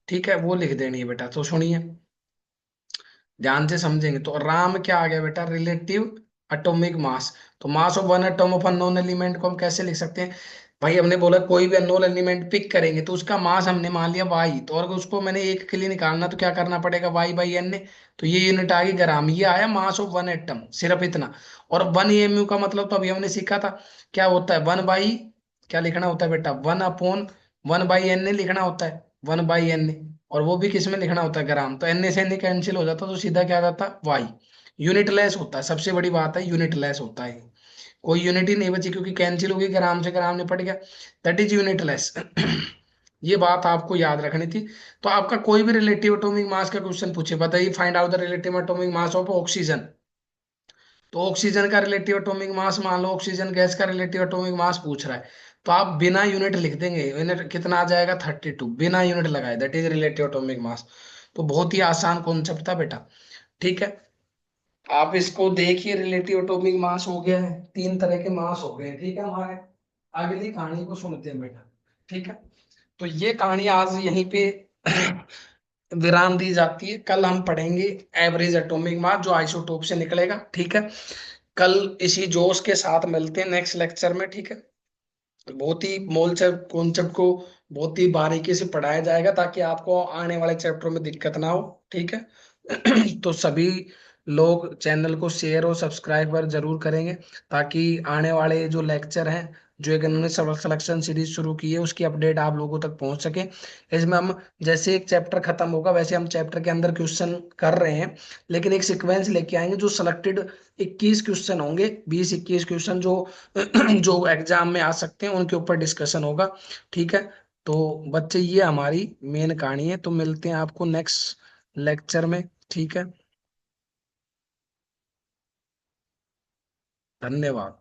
ठीक है वो लिख देनी है बेटा। तो सुनिए ध्यान से समझेंगे, तो राम क्या आ गया बेटा, रिलेटिव एटॉमिक मास। तो mass of one atom of unknown element को हम कैसे लिख सकते हैं, भाई हमने बोला कोई भी अननोन एलिमेंट पिक करेंगे तो उसका मास हमने मान लिया वाई, तो अगर उसको मैंने एक के लिए निकालना तो क्या करना पड़ेगा, वाई/एन ने, तो ये यूनिट आ गई ग्राम, ये आया मास ऑफ वन एटम, सिर्फ इतना। और 1 AMU का मतलब तो अभी हमने सीखा था, क्या होता है, वन बाई, क्या लिखना होता है बेटा, 1/1/N लिखना होता है, 1/N, और वो भी किस में लिखना होता है, ग्राम। तो एन से एन कैंसिल हो जाता, तो सीधा क्या जाता, वाई। यूनिटलेस होता है, सबसे बड़ी बात है यूनिटलेस होता है, कोई यूनिट ही नहीं बची, क्योंकि कैंसिल हो गई, ग्राम से ग्राम निपट गया, दैट इज यूनिटलेस। ये बात आपको याद रखनी थी। तो आपका कोई भी रिलेटिव एटॉमिक मास का क्वेश्चन पूछे, बताइए find out the relative atomic mass of oxygen, तो ऑक्सीजन का रिलेटिव एटॉमिक मास, मान लो ऑक्सीजन गैस का रिलेटिव एटॉमिक मास पूछ रहा है, तो आप बिना यूनिट लिख देंगे, यूनिट कितना आ जाएगा 32, बिना यूनिट लगाए, that is relative atomic mass. तो बहुत ही आसान कॉन्सेप्ट था बेटा। ठीक है, आप इसको देखिए, रिलेटिव एटॉमिक मास हो गया है, 3 तरह के मास हो गए हैं, ठीक है हमारे। अगली कहानी को सुनते हैं बेटा। ठीक है, तो ये कहानी आज यहीं पे विराम दी जाती है, कल हम पढ़ेंगे एवरेज एटॉमिक मास जो आइसोटोप से निकलेगा। ठीक है, कल इसी जोश के साथ मिलते हैं नेक्स्ट लेक्चर में। ठीक है, बहुत ही मोल से कॉन्सेप्ट को बहुत ही बारीकी से पढ़ाया जाएगा ताकि आपको आने वाले चैप्टर में दिक्कत ना हो। ठीक है, तो सभी लोग चैनल को शेयर और सब्सक्राइबर जरूर करेंगे, ताकि आने वाले जो लेक्चर हैं, जो एक इन्होंने सिलेक्शन सीरीज शुरू की है, उसकी अपडेट आप लोगों तक पहुंच सके। इसमें हम जैसे एक चैप्टर खत्म होगा वैसे हम चैप्टर के अंदर क्वेश्चन कर रहे हैं, लेकिन एक सीक्वेंस लेके आएंगे, जो सिलेक्टेड 21 क्वेश्चन होंगे, 20 21 क्वेश्चन जो जो एग्जाम में आ सकते हैं, उनके ऊपर डिस्कशन होगा। ठीक है, तो बच्चे ये हमारी मेन कहानी है, तो मिलते हैं आपको नेक्स्ट लेक्चर में। ठीक है, धन्यवाद।